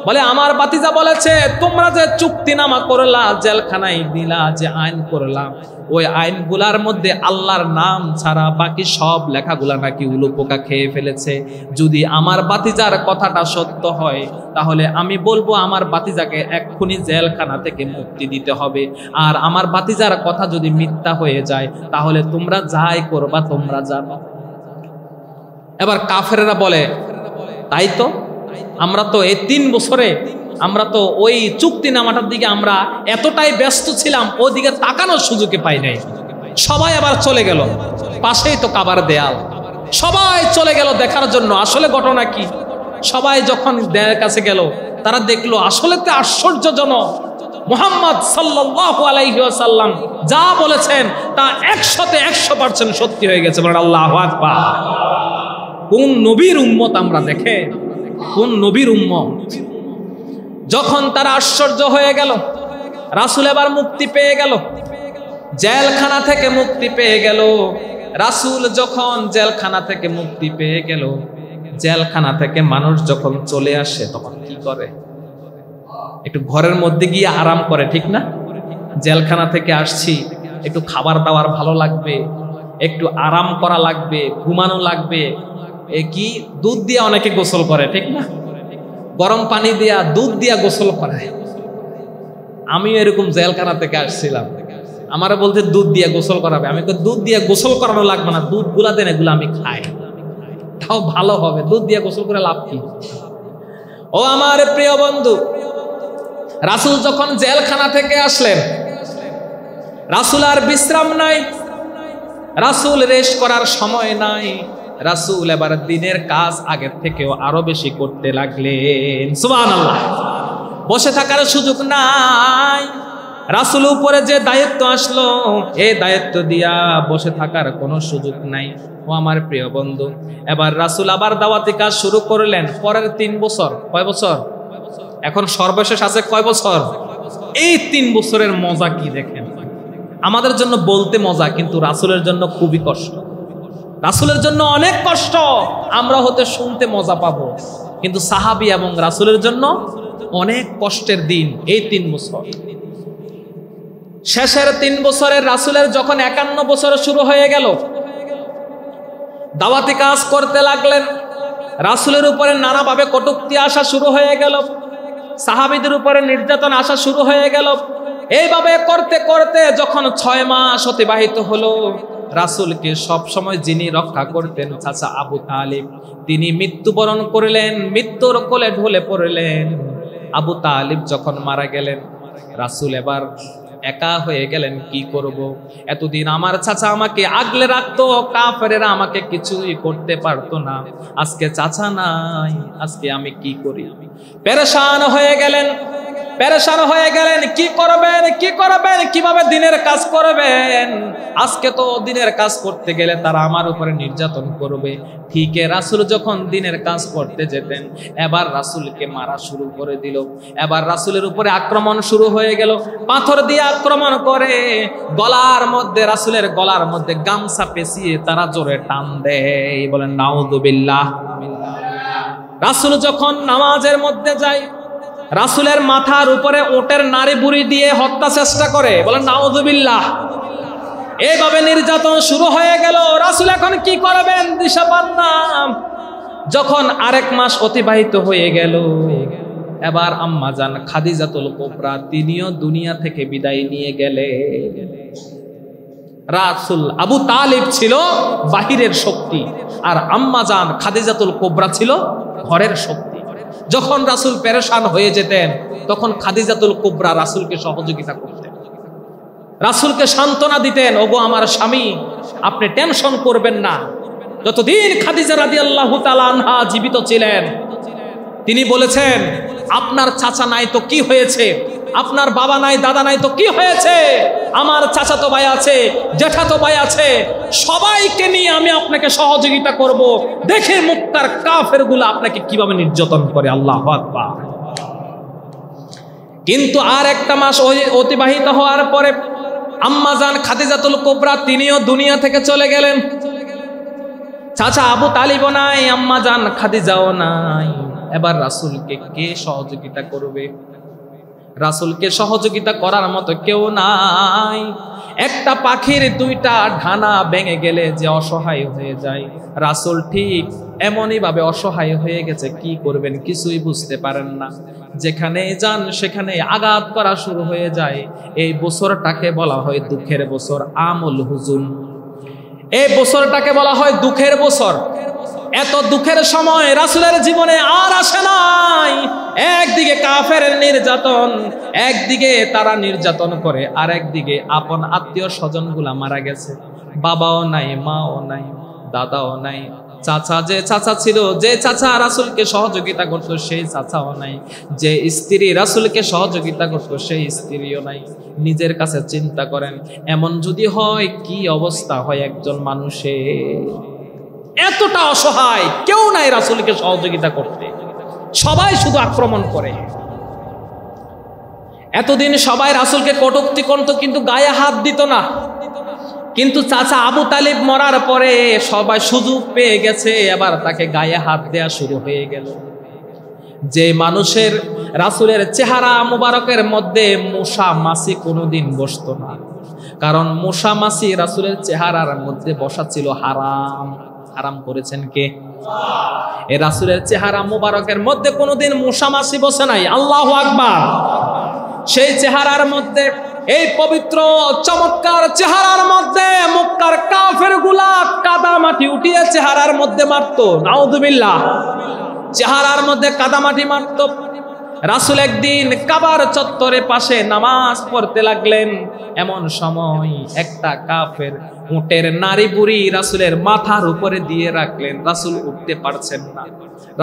বলে, আমার ভাতিজা বলেছে, তোমরা যে চুক্তিনামা করলা, জেলখানায় দিলা, যে আইন করলাম, ওই আইনগুলার মধ্যে আল্লাহর নাম ছাড়া বাকি সব লেখাগুলা নাকি উলু পোকা খেয়ে ফেলেছে। যদি আমার ভাতিজার কথাটা সত্য হয়, তাহলে আমি বলবো আমার ভাতিজাকে এক্ষুনি জেলখানা থেকে মুক্তি দিতে হবে। আর আমার ভাতিজার কথা যদি মিথ্যা হয়ে যায়, তাহলে তোমরা যাই করবা, তোমরা জানো। এবার কাফেররা বলে, তাই তো, আমরা তো এই 3 বছরে আমরা তো ওই চুক্তিনামাটার দিকে আমরা এতটাই ব্যস্ত ছিলাম, ওদিকে তাকানোর সুযোগে পাই নাই। সবাই আবার চলে গেল, পাশেই তো কাবার দেয়াল, সবাই চলে গেল দেখার জন্য আসলে ঘটনা কি। সবাই যখন দেয়ালের কাছে গেল, তারা দেখলো আসলে তো আশ্চর্যজনক। মুহাম্মদ সাল্লাল্লাহু আলাইহি ওয়াসাল্লাম যা বলেছেন তা 100% সত্যি হয়ে গেছে। বলেন আল্লাহু আকবার। কোন নবীর উম্মত আমরা দেখে, কোন নবীর উম্মত। যখন তারা আশ্চর্য হয়ে গেল, রাসূল এবার মুক্তি পেয়ে গেল, জেলখানা থেকে মুক্তি পেয়ে গেল। রাসূল যখন জেলখানা থেকে মুক্তি পেয়ে গেল, জেলখানা থেকে মানুষ যখন চলে আসে তখন কি করে? একটু ঘরের মধ্যে গিয়ে আরাম করে, ঠিক না? জেলখানা থেকে আসছি, একটু খাবার দাবার ভালো লাগবে, একটু আরাম করা লাগবে, ঘুমানো লাগবে। কি দুধ দিয়া অনেকে গোসল করে, ঠিক না? গরম পানি দিয়া, দুধ দিয়া গোসল করে। আমিও এরকম জেলখানা থেকে আসছিলাম, আমারে বলতে দুধ দিয়া গোসল করাবে। আমি দুধ দিয়া গোসল করানো লাগবে না, দুধ গুলা দেন, এগুলো আমি খাই, তাও ভালো হবে। দুধ দিয়া গোসল করে লাভ কি? ও আমার প্রিয় বন্ধু, রাসূল যখন জেলখানা থেকে আসলেন, রাসূল আর বিশ্রাম নাই, রাসূল রেস্ট করার সময় নাই। রাসূল এবার দিনের কাজ আগের থেকেও আরো বেশি করতে লাগলেন। সুবহানাল্লাহ। বসে থাকার সুযোগ নাই। রাসূল উপরে যে দায়িত্ব আসলো, এই দায়িত্ব দিয়া বসে থাকার কোনো সুযোগ নাই। ও আমার প্রিয় বন্ধু, এবার রাসূল আবার দাওয়াতি কাজ শুরু করলেন। পরের 3 বছর, কয় বছর? এখন সর্বশেষ আছে কয় বছর? এই 3 বছরের মজা কি দেখেন। আমাদের জন্য বলতে মজা, কিন্তু রাসূলের জন্য খুবই কষ্ট। রাসূলের জন্য অনেক কষ্ট, আমরা হতে শুনতে মজা পাবো, কিন্তু সাহাবী এবং রাসূলের জন্য অনেক কষ্টের দিন এই 3 বছর। শেষের 3 বছরের রাসূলের যখন 51 বছর শুরু হয়ে গেল, দাওয়াতি কাজ করতে লাগলেন। রাসূলের উপরে নানাভাবে কটূক্তি আসা শুরু হয়ে গেল, সাহাবীদের উপরে নির্যাতন আসা শুরু হয়ে গেল। এইভাবে করতে করতে যখন 6 মাস অতিবাহিত হলো, রাসূলকে সব সময় যিনি রক্ষা করতেন, চাচা আবু তালিব, তিনি মৃত্যুবরণ করলেন, মৃত্যুর কোলে ঢলে পড়লেন। আবু তালিব যখন মারা গেলেন, রাসূল এবার একা হয়ে গেলেন। কি করব? এতদিন আমার চাচা আমাকে আগলে রাখতো, কাফেরেরা আমাকে কিছুই করতে পারতো না। আজকে চাচা নাই, আজকে আমি কি করি? পেরেশান হয়ে গেলেন, পেরেশান হয়ে গেলেন। কি করবেন, কি করবেন, কিভাবে দিনের কাজ করবেন? আজকে তো দিনের কাজ করতে গেলে তারা আমার উপরে নির্যাতন করবে। ঠিক রাসূল যখন দিনের কাজ করতে যেতেন, এবার রাসূলকে মারা শুরু করে দিল। এবার রাসূলের উপরে আক্রমণ শুরু হয়ে গেল। পাথর দিয়ে আক্রমণ করে, গলার মধ্যে, রাসূলের গলার মধ্যে গামছা পেঁচিয়ে তারা জোরে টান দেয়। বলেন নাউযুবিল্লাহ। রাসূল যখন নামাজের মধ্যে যায়, রাসূলের মাথার উপরে ওটের নাড়ি বুড়ি দিয়ে হত্যা চেষ্টা করে। বলেন নাউযুবিল্লাহ। এইভাবে নির্যাতন শুরু হয়ে গেল। রাসূল এখন কি করবেন দিশা পান না। যখন আরেক মাস অতিবাহিত হয়ে গেল, এবার আম্মা জান খাদিজাতুল কুবরা, তিনিও দুনিয়া থেকে বিদায় নিয়ে গেলেন। রাসূল আবু তালিব ছিল বাহিরের শক্তি, আর আম্মা জান খাদিজাতুল কুবরা ছিল ঘরের শক্তি। যখন রাসূল পেরেশান হয়ে যেতেন, তখন খাদিজাতুল কুবরা রাসূলকে সহযোগিতা করতেন, রাসূলকে সান্ত্বনা দিতেন। ওগো আমার স্বামী, আপনি টেনশন করবেন না। যতদিন খাদিজা রাদিয়াল্লাহু তাআলা আনহা জীবিত ছিলেন, তিনি বলেছেন, আপনার চাচা নাই তো কি হয়েছে, আপনার বাবা নাই, দাদা নাই তো কি হয়েছে, আমার চাচাতো ভাই আছে, জ্যাঠাতো ভাই আছে, সবাইকে নিয়ে আমি আপনাকে সহযোগিতা করব। দেখে মুক্তার কাফেরগুলো আপনাকে কিভাবে নির্যাতন করে। আল্লাহু আকবার। কিন্তু আর একটা মাস অতিবাহিত হওয়ার পরে আম্মা জান খাদিজাতুল কুবরা তিনিও দুনিয়া থেকে চলে গেলেন। চাচা আবু তালিবও নাই, আম্মা জান খাদিজাও নাই। এবার রাসূলকে কে সহযোগিতা করবে? রাসূলকে সহযোগিতা করার মতো কেউ নাই। একটা পাখির 2টা ডানা ভেঙে গেলে যে অসহায় হয়ে যায়, রাসূল ঠিক এমনই ভাবে অসহায় হয়ে গেছে। কি করবেন কিছুই বুঝতে পারেন না। যেখানে যান সেখানে আঘাত করা শুরু হয়ে যায়। এই বছরটাকে বলা হয় দুঃখের বছর, আমুল হুজুন। এই বছরটাকে বলা হয় দুঃখের বছর। এত দুঃখের সময় রাসূলের জীবনে আর আসে নাই। একদিকে কাফেরের নির্যাতন, একদিকে তারা নির্যাতন করে, আর একদিকে আপন আত্মীয় স্বজনগুলা মারা গেছে। বাবাও নাই, মাও নাই, দাদাও নাই, চাচা যে চাচা ছিল, যে চাচা রাসূলকে সহযোগিতা করতো সেই চাচাও নাই, যে স্ত্রী রাসূলকে সহযোগিতা করতো সেই স্ত্রীও নাই। নিজের কাছে চিন্তা করেন, এমন যদি হয় কি অবস্থা হয় একজন মানুষের। এতটা অসহায়, কেউ নাই রাসূলকে সহযোগিতা করতে, সবাই শুধু আক্রমণ করে। এতদিন সবাই রাসূলকে কটূক্তি করত, কিন্তু গায়ে হাত দিত না। কিন্তু চাচা আবু তালিব মরার পরে সবাই সুযোগ পেয়ে গেছে, এবার তাকে গায়ে হাত দেয়া শুরু হয়ে গেল। যে মানুষের রাসূলের চেহারা মুবারকের মধ্যে মশা মাছি কোনোদিন বসতো না, কারণ মশা মাছি রাসূলের চেহারার মধ্যে বসা ছিল হারাম। হারাম করেছেন কে? এই রাসূলের চেহারা মুবারকের মধ্যে কোনোদিন মশা মাছি বসে নাই। আল্লাহু আকবার। সেই চেহারার মধ্যে, এই পবিত্র চমৎকার চেহারার মধ্যে মক্কার কাফেরগুলা কাদা মাটি উঠিয়ে চেহারার মধ্যে মারতো। নাউযুবিল্লাহ। চেহারার মধ্যে কাদা মাটি মারতো। রাসূল একদিন কাবার চত্বরে পাশে নামাজ পড়তে লাগলেন। এমন সময় একটা কাফের উটের নাড়ি বুড়ি রাসূলের মাথার উপরে দিয়ে রাখলেন। রাসূল উঠতে পারছেন না।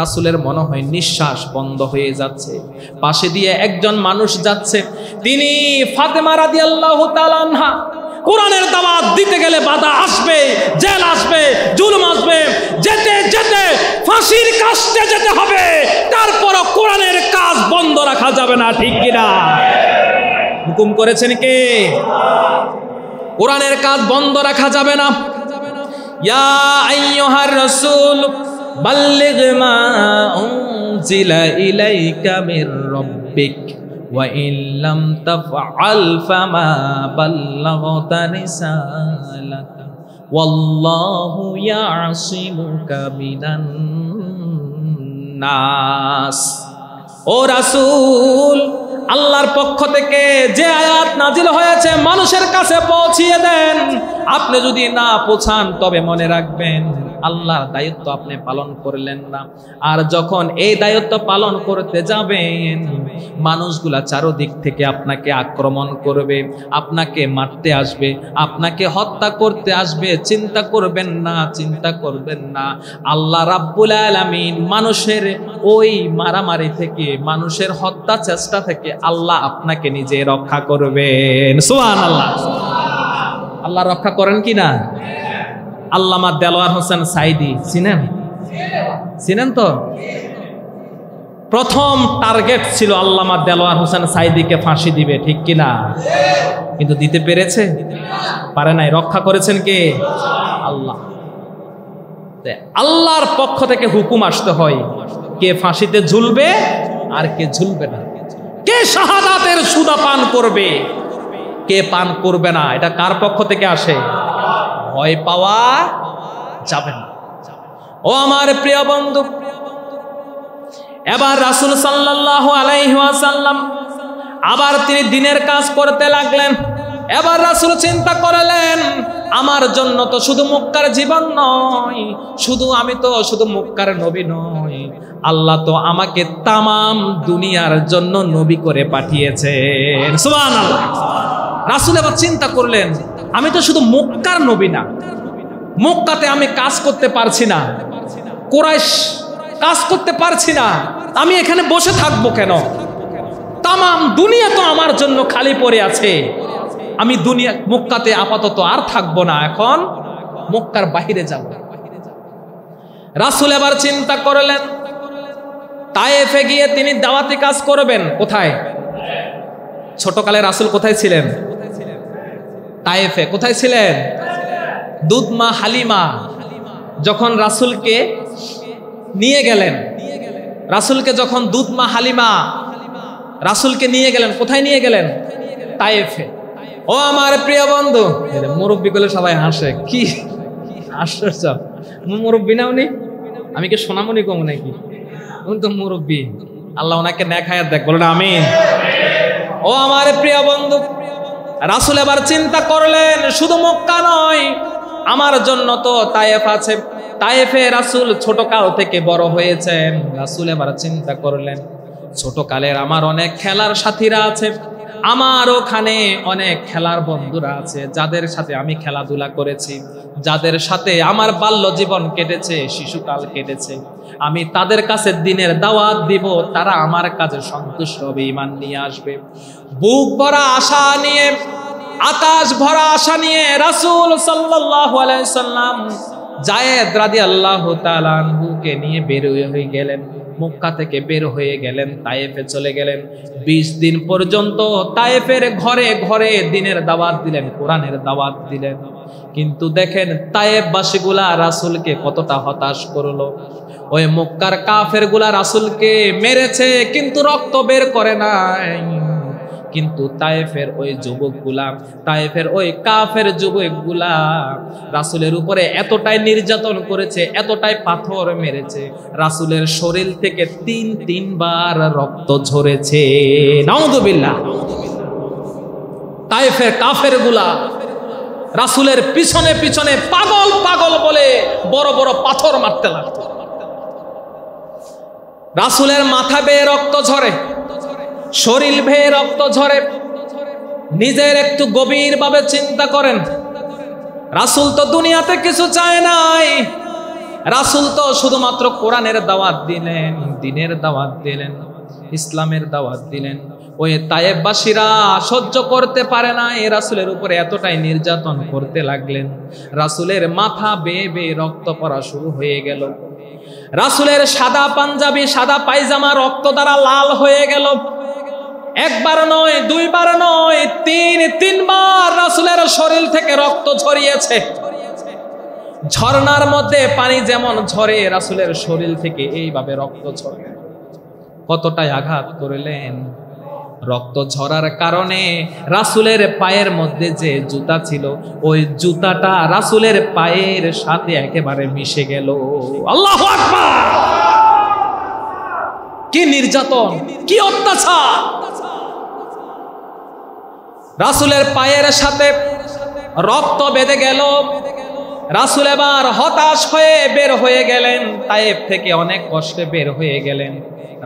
রাসূলের মনে হয় নিঃশ্বাস বন্ধ হয়ে যাচ্ছে। পাশে দিয়ে একজন মানুষ যাচ্ছে, তিনি ফাতেমা রাদিয়াল্লাহু তাআলা আনহা। কোরআনের দাওয়াত দিতে গেলে বাধা আসবে, জেল আসবে, জুলুম আসবে, যেতে যেতে ফাঁসির কাস্টে যেতে হবে, তারপরও কোরআনের কাজ বন্ধ রাখা যাবে না, ঠিক কিনা? হুকুম করেছেন কে? কোরআনের কাজ বন্ধ রাখা যাবে না। ইয়া আইয়ুহার রাসূল বাল্লিগ মা উনজিলা ইলাইকা মির রাব্বিক ওয়া ইন লাম তাফআল ফামা বাল্লাগতা রিসালাতা ওয়াল্লাহু ইয়াসিমুকা মিনান নাস। ও রাসূল, আল্লাহর পক্ষ থেকে যে আয়াত নাজিল হয়েছে মানুষের কাছে পৌঁছিয়ে দেন। আপনি যদি না পৌঁছান তবে মনে রাখবেন আল্লাহর দায়িত্ব আপনি পালন করলেন না। আর যখন এই দায়িত্ব পালন করতে যাবেন, মানুষগুলা চারদিক থেকে আপনাকে আক্রমণ করবে, আপনাকে মারতে আসবে, আপনাকে হত্যা করতে আসবে। চিন্তা করবেন না, চিন্তা করবেন না। আল্লাহ রাব্বুল আলামিন মানুষের ওই মারামারি থেকে, মানুষের হত্যা চেষ্টা থেকে আল্লাহ আপনাকে নিজে রক্ষা করবেন। সুবহানাল্লাহ। আল্লাহ রক্ষা করেন কি না? আল্লামা দেলোয়ার হোসেন সাইদি চিনেন? চিনেন তো? প্রথম টার্গেট ছিল আল্লামা দেলোয়ার হোসেন সাইদিকে ফাঁসি দিবে, ঠিক কিনা? কিন্তু দিতে পেরেছে? পারে নাই। রক্ষা করেছেন কে? আল্লাহ। আল্লাহর পক্ষ থেকে হুকুম আসতে হয় কে ফাঁসিতে ঝুলবে আর কে ঝুলবে না, কে শাহাদাতের সুদা পান করবে, কে পান করবে না। এটা কার পক্ষ থেকে আসে? ভয় পাওয়া যাবে না। ও আমার প্রিয় বন্ধু, এবার রাসূল সাল্লাল্লাহু আলাইহি ওয়াসাল্লাম আবার তিনি দিনের কাজ করতে লাগলেন। এবার রাসূল চিন্তা করলেন, আমার জন্য তো শুধু মক্কার জীবন নয়, আমি তো শুধু মক্কার নবী নয়, আল্লাহ তো আমাকে তামাম দুনিয়ার জন্য নবী করে পাঠিয়েছেন। সুবহানাল্লাহ। রাসূল এবার চিন্তা করলেন, আমি তো শুধু মক্কার নবী না, মক্কাতে আমি কাজ করতে পারছি না, কুরাইশ কাজ করতে পারছি না, আমি এখানে বসে থাকবো কেন? তামাম দুনিয়া তো আমার জন্য খালি পড়ে আছে। আমি দুনিয়া মক্কাতে আপাতত আর থাকবো না, এখন মক্কার বাহিরে যাব। রাসূল এবার চিন্তা করলেন, তায়েফে গিয়ে তিনি দাওয়াতি কাজ করবেন। কোথায়? ছোটকালে রাসূল কোথায় ছিলেন? তায়েফে। কোথায় ছিলেন? দুধমা হালিমা যখন রাসূলকে নিয়ে গেলেন, রাসূলকে যখন দুধমা হালিমা রাসূলকে নিয়ে গেলেন, কোথায় নিয়ে গেলেন? তায়েফে। ও আমার প্রিয় বন্ধু, মুরব্বী গুলো সবাই হাসে, কি আশ্চর্য। মুরব্বী না উনি? আমি কি সোনামণি কম নাকি? উনি তো মুরব্বী। আল্লাহ ওনাকে নেক হায়াত দেখ, বলেন আমিন। ও আমার প্রিয় বন্ধু, রাসূল এবার চিন্তা করলেন, শুধু মক্কা নয়, আমার জন্য তো তায়েফ আছে। তায়েফে রাসূল ছোটকাল থেকে বড় হয়েছেন। রাসূল এবার চিন্তা করলেন, ছোটকালের আমার অনেক খেলার সাথীরা আছে, আমার ওখানে অনেক খেলার বন্ধুরা আছে, যাদের সাথে আমি খেলাধুলা করেছি, যাদের সাথে আমার বাল্য জীবন কেটেছে, শিশুকাল কেটেছে। আমি তাদের কাছে দিনের দাওয়াত দিব, তারা আমার কাছে সন্তুষ্ট হবে, ঈমান নিয়ে আসবে। বুক ভরা আশা নিয়ে, আকাশ ভরা আশা নিয়ে রাসূল সাল্লাল্লাহু আলাইহি সাল্লাম যায়েদ রাদিয়াল্লাহু তাআলা আনহুকে নিয়ে বের হয়ে গেলেন। মক্কা থেকে বের হয়ে গেলেন, তায়েফে চলে গেলেন। 20 দিন পর্যন্ত তায়েফের ঘরে ঘরে দিনের দাওয়াত দিলেন, কোরআনের দাওয়াত দিলেন। কিন্তু দেখেন তায়েববাসীগুলা রাসূলকে কতটা হতাশ করলো। ওই মক্কার কাফেরগুলা রাসূলকে মেরেছে কিন্তু রক্ত বের করে নাই, কিন্তু তায়েফের ওই যুবকগুলা, তায়েফের ওই কাফের যুবকগুলা রাসূলের উপরে এতটাই নির্যাতন করেছে, এতটাই পাথর মেরেছে, রাসূলের শরীর থেকে 3 বার রক্ত ঝরেছে। নাউযুবিল্লাহ। তায়েফের কাফেরগুলা রাসূলের পিছনে পিছনে পাগল পাগল বলে বড় বড় পাথর মারতে লাগতো। রাসূলের মাথা বেয়ে রক্ত ঝরে, শরীর বেয়ে রক্ত ঝরে। নিজের একটু গভীরভাবে চিন্তা করেন, রাসূল তো দুনিয়াতে কিছু চায় নাই, রাসূল তো শুধুমাত্র কোরআনের দাওয়াত দিলেন, দ্বীনের দাওয়াত দিলেন, ইসলামের দাওয়াত দিলেন। ওই তায়েববাসীরা সহ্য করতে পারে না, এই রাসূলের উপরে এতটাই নির্যাতন করতে লাগলেন। রাসূলের মাথা বেয়ে বেয়ে রক্ত পড়া শুরু হয়ে গেল। রাসূলের সাদা পাঞ্জাবি, সাদা পায়জামা রক্ত দ্বারা লাল হয়ে গেল। একবার নয়, দুইবার নয়, তিনবার রাসূলের শরীর থেকে রক্ত ঝরিয়েছে। ঝর্ণার মধ্যে পানি যেমন ঝরে, রাসূলের শরীর থেকে এইভাবে রক্ত ঝরে। কতটাই আঘাত করলেন। রক্ত ঝরার কারণে রাসূলের পায়ের মধ্যে যে জুতা ছিল, ওই জুতাটা রাসূলের পায়ের সাথে একেবারে মিশে গেল। আল্লাহু আকবার! কি নির্যাতন, কি অত্যাচার! রাসূলের পায়ের সাথে রক্ত বেঁধে গেল। রাসূল এবার হতাশ হয়ে বের হয়ে গেলেন, তায়েফ থেকে অনেক কষ্টে বের হয়ে গেলেন।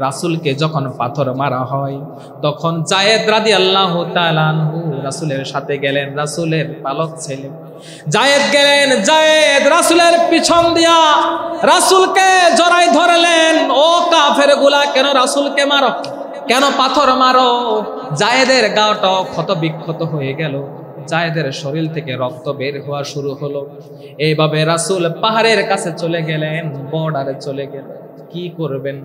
রাসূলকে যখন পাথর মারা হয়, তখন যায়েদ রাদিয়াল্লাহু তাআলা আনহু রাসূলের সাথে গেলেন, রাসূলের পালক ছেলে যায়েদ গেলেন। যায়েদ রাসূলের পিছন দিয়া রাসূলকে জড়াই ধরলেন। ও কাফেরগুলা, কেন রাসূলকে মারো, কেন পাথর মারো? যায়েদের গাটা ক্ষত বিক্ষত হয়ে গেল, যায়েদের শরীর থেকে রক্ত বের হওয়া শুরু হলো। এইভাবে রাসূল পাহাড়ের কাছে চলে গেলেন, বর্ডারে চলে গেলেন। কি করবেন?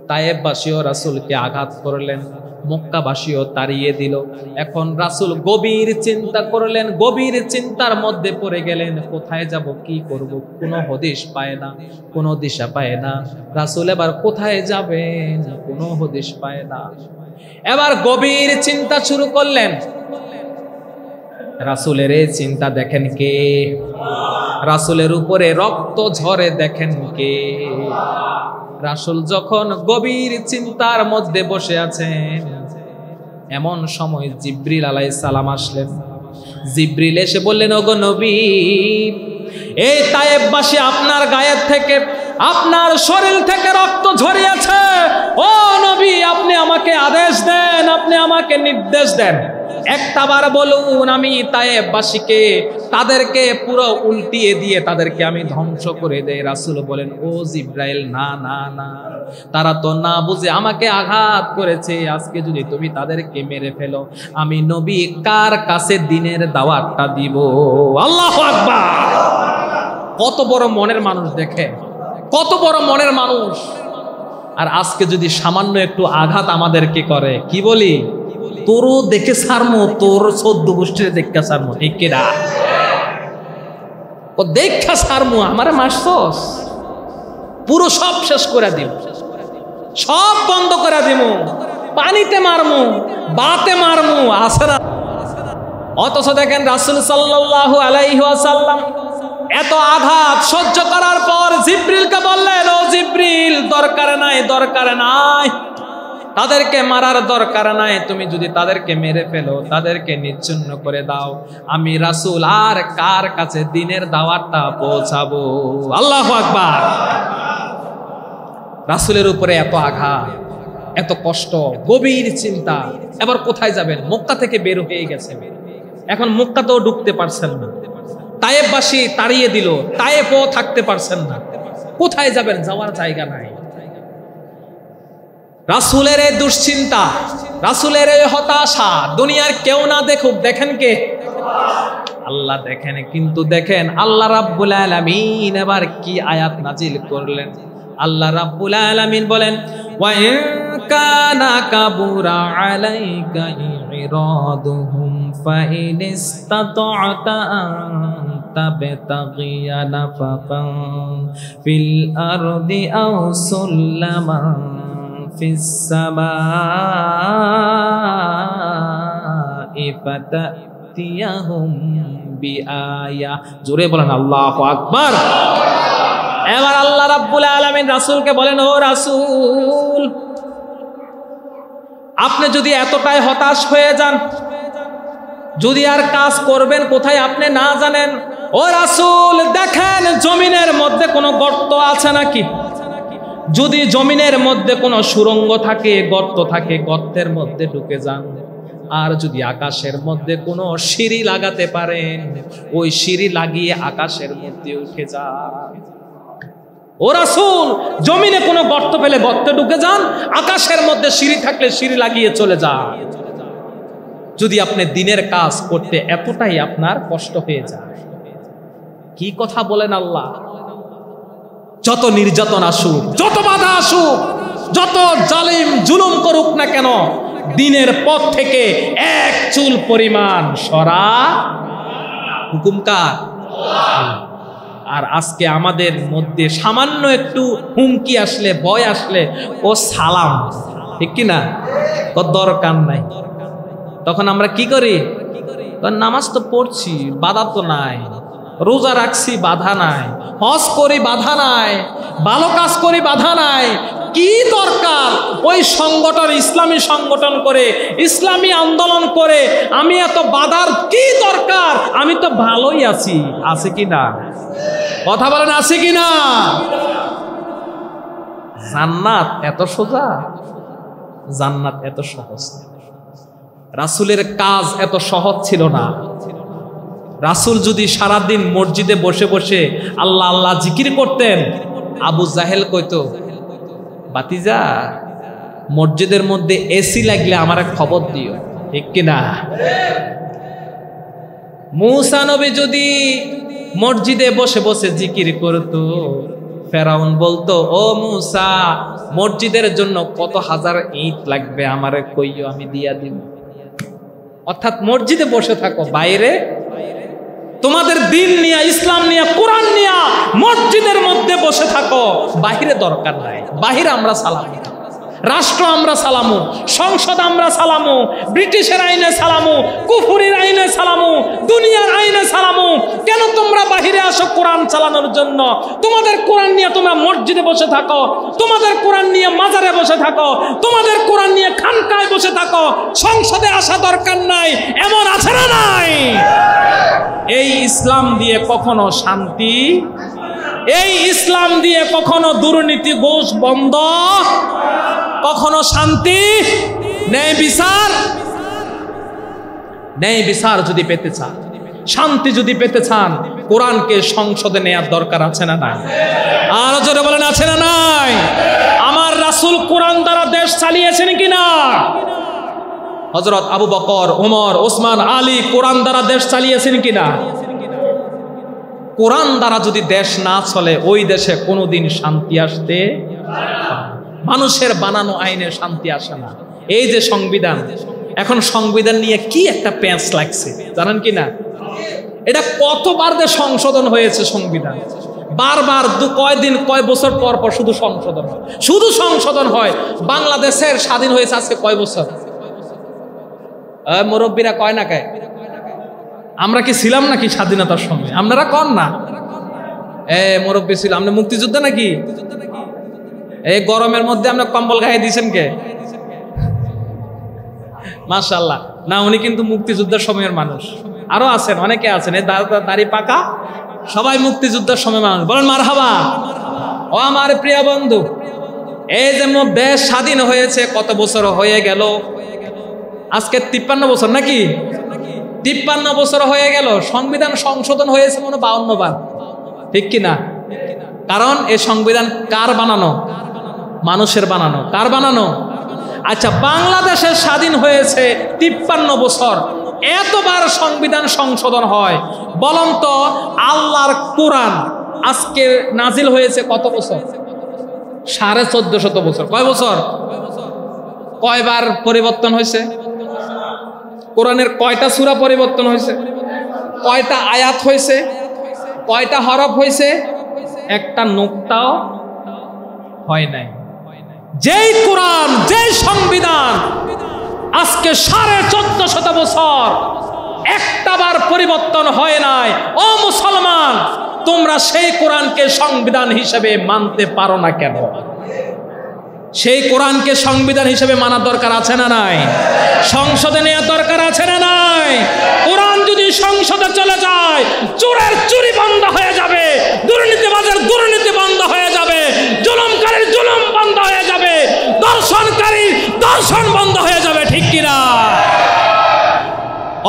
তায়েববাসীও রাসূলকে আঘাত করলেন, মক্কাবাসীও তাড়িয়ে দিল। এখন রাসূল গভীর চিন্তা করলেন, গভীর চিন্তার মধ্যে পড়ে গেলেন। কোথায় যাব, কি করব? কোনো হদিশ পায় না, কোনো দিশা পায় না। রাসূল এবার কোথায় যাবেন, কোনো হদিশ পায় না। এবার গভীর চিন্তা শুরু করলেন। রাসূলের এই চিন্তা দেখেন কে? রাসূলের উপরে রক্ত ঝরে দেখেন কে? রাসূল যখন গভীর চিন্তার মধ্যে বসে আছেন, এমন সময় জিবরিল আলাইহিস সালাম আসলেন। জিবরিল এসে বললেন, ওগো নবী, এই তায়েববাসী আপনার গায়ের থেকে, আপনার শরীর থেকে রক্ত ঝরিয়েছে। ও নবী, আপনি আমাকে আদেশ দেন, আপনি আমাকে নির্দেশ দেন, একটাবার বলুন, আমি তায়েববাসীকে, তাদেরকে পুরো উল্টিয়ে দিয়ে তাদেরকে আমি ধ্বংস করে দেই। রাসূল বলেন, ও জিবরাইল, না না না, তারা তো না বুঝে আমাকে আঘাত করেছে। আজকে যদি তুমি তাদেরকে মেরে ফেলো, আমি নবী কার কাছে দ্বীনের দাওয়াতটা দিব? আল্লাহু আকবার! কত বড় মনের মানুষ, দেখে কত বড় মনের মানুষ। আর আজকে যদি সামান্য একটু আঘাত আমাদেরকে করে, কি বলি? তোরও দেখে সারমো, তোর 14 গোষ্ঠীর দেখে সারমো, ঠিক কিনা? ও দেখা সারমো, আমারে মারছস, পুরো সব শেষ করে দিব, সব বন্ধ করে দিব, পানিতে মারমু, বাতে মারমু, আছে না? অথচ দেখেন রাসূল সাল্লাল্লাহু আলাইহি ওয়াসাল্লাম এত আঘাত সহ্য করার পর জিবরিলকে বললেন, ও জিবরিল, দরকার নাই, দরকার নাই, তাদেরকে মারার দরকার নাই। তুমি যদি তাদেরকে মেরে ফেলো, তাদেরকে নিচ্ছিন্ন করে দাও, আমি রাসূল আর কার কাছে দ্বীনের দাওয়াতটা পৌঁছাবো? আল্লাহু আকবার! রাসূলের উপরে এত আঘাত, এত কষ্ট, গভীর চিন্তা। এবার কোথায় যাবেন? মক্কা থেকে বের হয়ে গেছে, এখন মক্কাতেও ঢুকতে পারছেন না। তায়েববাসী তাড়িয়ে দিল, তায়েবও থাকতে পারছেন না। কোথায় যাবেন? যাওয়ার জায়গা নাই। রাসূলের এই দুশ্চিন্তা, রাসূলের এই হতাশা দুনিয়ার কেউ না দেখুক, দেখেন কে? আল্লাহ দেখেন। কিন্তু দেখেন আল্লাহ রাব্বুল আলামিন এবার কি আয়াত নাজিল করলেন। আল্লাহ রাব্বুল আলামিন বলেন, ওয়া ইন কানা কাবুরা আলাইকা ইরাদুহুম ফা ইন ইসতাতা'তা আন তাবতাগিয়া নাফাকান ফিল আরদি আও সুল্লামান ফিস সামাই ফাতাতিয়াহুম বিআয়া। জোরে বলেন আল্লাহু আকবার। এবার আল্লাহ রাব্বুল আলামিন রাসূলকে বলেন, ও রাসূল, আপনি যদি এতটাই হতাশ হয়ে যান, যদি আর কাজ করবেন কোথায় আপনি না জানেন, ও রাসূল দেখেন জমিনের মধ্যে কোনো গর্ত আছে নাকি। যদি জমিনের মধ্যে কোনো সুড়ঙ্গ থাকে, গর্ত থাকে, গর্তের মধ্যে ঢুকে যান। আর যদি আকাশের মধ্যে কোনো সিঁড়ি লাগাতে পারেন, ওই সিঁড়ি লাগিয়ে আকাশের মধ্যে উঠে যান। ও রাসূল, জমিনে কোনো গর্ত পেলে গর্তে ঢুকে যান, আকাশের মধ্যে সিঁড়ি থাকলে সিঁড়ি লাগিয়ে চলে যান। যদি আপনি দিনের কাজ করতে এতটাই আপনার কষ্ট হয়ে যায়। কি কথা বলেন আল্লাহ। যত নির্যাতন আসুক, যত বাধা আসুক, যত জালিম জুলুম করুক না কেন, দিনের পথ থেকে এক চুল পরিমাণ সরা হুকুম কার? আর আজকে আমাদের মধ্যে সামান্য একটু হুমকি আসলে, ভয় আসলে, ও সালাম, ঠিক কিনা, ও দরকার নাই। তখন আমরা কি করি? নামাজ তো পড়ছি, বাধা তো নাই, রোজা রাখছি, বাধা নাই, হজ করি, বাধা নাই, ভালো কাজ করি, বাধা নাই, কি দরকার ওই সংগঠন, ইসলামী সংগঠন করে, ইসলামী আন্দোলন করে আমি এত বাধার কি দরকার? আমি তো ভালোই আছি। আছে কি না? কথা বলেন, আছে কি না? জান্নাত এত সোজা? জান্নাত এত সহজ না। রাসূলের কাজ এত সহজ ছিল না। রাসূল যদি সারাদিন মসজিদে বসে বসে আল্লাহ আল্লাহ জিকির করতেন, আবু জাহেল কইতো, বাতিজা মসজিদের মধ্যে এসি লাগলে আমার খবর দিও, ঠিক কিনা? মূসা নবী যদি মসজিদে বসে বসে জিকির করতো, ফেরাউন বলতো, ও মূসা, মসজিদের জন্য কত হাজার ইট লাগবে আমারে কইও, আমি দিয়া দিব। অর্থাৎ মসজিদে বসে থাকো, বাইরে তোমাদের দিন নিয়ে, ইসলাম নিয়ে, কোরআন নিয়ে মসজিদের মধ্যে বসে থাকো, বাহিরে দরকার নাই। বাহিরে আমরা সালামু, রাষ্ট্র আমরা সালামু, সংসদ আমরা সালামু, ব্রিটিশের আইনে সালামু, কুফুরির আইনে সালামু, দুনিয়ার আইনে সালামু। কেন তোমরা বাহিরে আসো কোরআন চালানোর জন্য? তোমাদের কোরআন নিয়ে তোমরা মসজিদে বসে থাকো, তোমাদের কোরআন নিয়ে মাজারে বসে থাকো, তোমাদের কোরআন নিয়ে খানকায় বসে থাকো, সংসদে আসা দরকার নাই। এমন আছে না নাই? এই ইসলাম দিয়ে কখনো শান্তি, এই ইসলাম দিয়ে কখনো দুর্নীতি, ঘুষ বন্ধ, কখনো শান্তি, ন্যায় বিচার। ন্যায় বিচার যদি পেতে চান, শান্তি যদি পেতে চান, কোরআনকে সংসদে নেয়ার দরকার আছে না নাই? আরো জোরে বলেন, আছে না নাই? আমার রাসূল কোরআন দ্বারা দেশ চালিয়েছেন কিনা? হযরত আবু বকর, ওমর, ওসমান, আলী কোরআন দ্বারা দেশ চালিয়েছেন কিনা? কোরআন দ্বারা যদি দেশ না চলে, ওই দেশে কোনোদিন শান্তি আসতে, মানুষের বানানো আইনে শান্তি আসে না। এই যে সংবিধান, এখন সংবিধান নিয়ে কি একটা প্যাঁচ লাগছে জানেন কি না? এটা কতবার যে সংশোধন হয়েছে সংবিধান, বারবার কয়দিন কয় বছর পর পর শুধু সংশোধন হয়, শুধু সংশোধন হয়। বাংলাদেশের স্বাধীন হয়েছে আজকে কয় বছর? মুরব্বীরা কয় না কয়? আমরা কি ছিলাম নাকি স্বাধীনতার সময়? আপনারা কন না, মুরব্বী ছিল। আপনি মুক্তিযোদ্ধা নাকি? এই গরমের মধ্যে আপনার কম্বল গায়ে দিয়েছেন কে? মাশাআল্লাহ। না, উনি কিন্তু মুক্তিযুদ্ধের সময়ের মানুষ। আরো আছেন, অনেকে আছেন, এই দাড়ি পাকা, সবাই মুক্তিযুদ্ধের সময় মানুষ। বলেন মারহাবা। ও আমার প্রিয় বন্ধু, এই যে দেশ স্বাধীন হয়েছে কত বছর হয়ে গেল? আজকে 53 বছর নাকি? 53 বছর হয়ে গেল। সংবিধান সংশোধন হয়েছে মনে 52 বার, ঠিক কিনা? কারণ এই সংবিধান কার বানানো? মানুষের বানানো। কার বানানো? আচ্ছা, বাংলাদেশের স্বাধীন হয়েছে 53 বছর, এতবার সংবিধান সংশোধন হয়। বলুন তো, আল্লাহর কোরআন আজকে নাজিল হয়েছে কত বছর? 1450 বছর। কয় বছর? কয়বার পরিবর্তন হয়েছে? কোরআনের কয়টা সূরা পরিবর্তন হয়েছে? কয়টা আয়াত হয়েছে? কয়টা হরফ হয়েছে? একটা নুক্তাও হয় নাই। যেই কোরআন, যেই সংবিধান আজকে 1450 বছর একটাবার পরিবর্তন হয় নাই, ও মুসলমান তোমরা সেই কোরআনকে সংবিধান হিসেবে মানতে পারো না কেন? সেই কোরআনকে সংবিধান হিসেবে মানার দরকার আছে না নাই? সংসদে নেওয়ার দরকার আছে না নাই? কোরআন যদি সংসদে চলে যায়, চোরের চুরি বন্ধ হয়ে যাবে, দুর্নীতিবাজের দুর্নীতি বন্ধ হয়ে যাবে, জুলুমকারীর জুলুম বন্ধ হয়ে যাবে, দর্শনকারীর দর্শন বন্ধ হয়ে যাবে, ঠিক কিনা?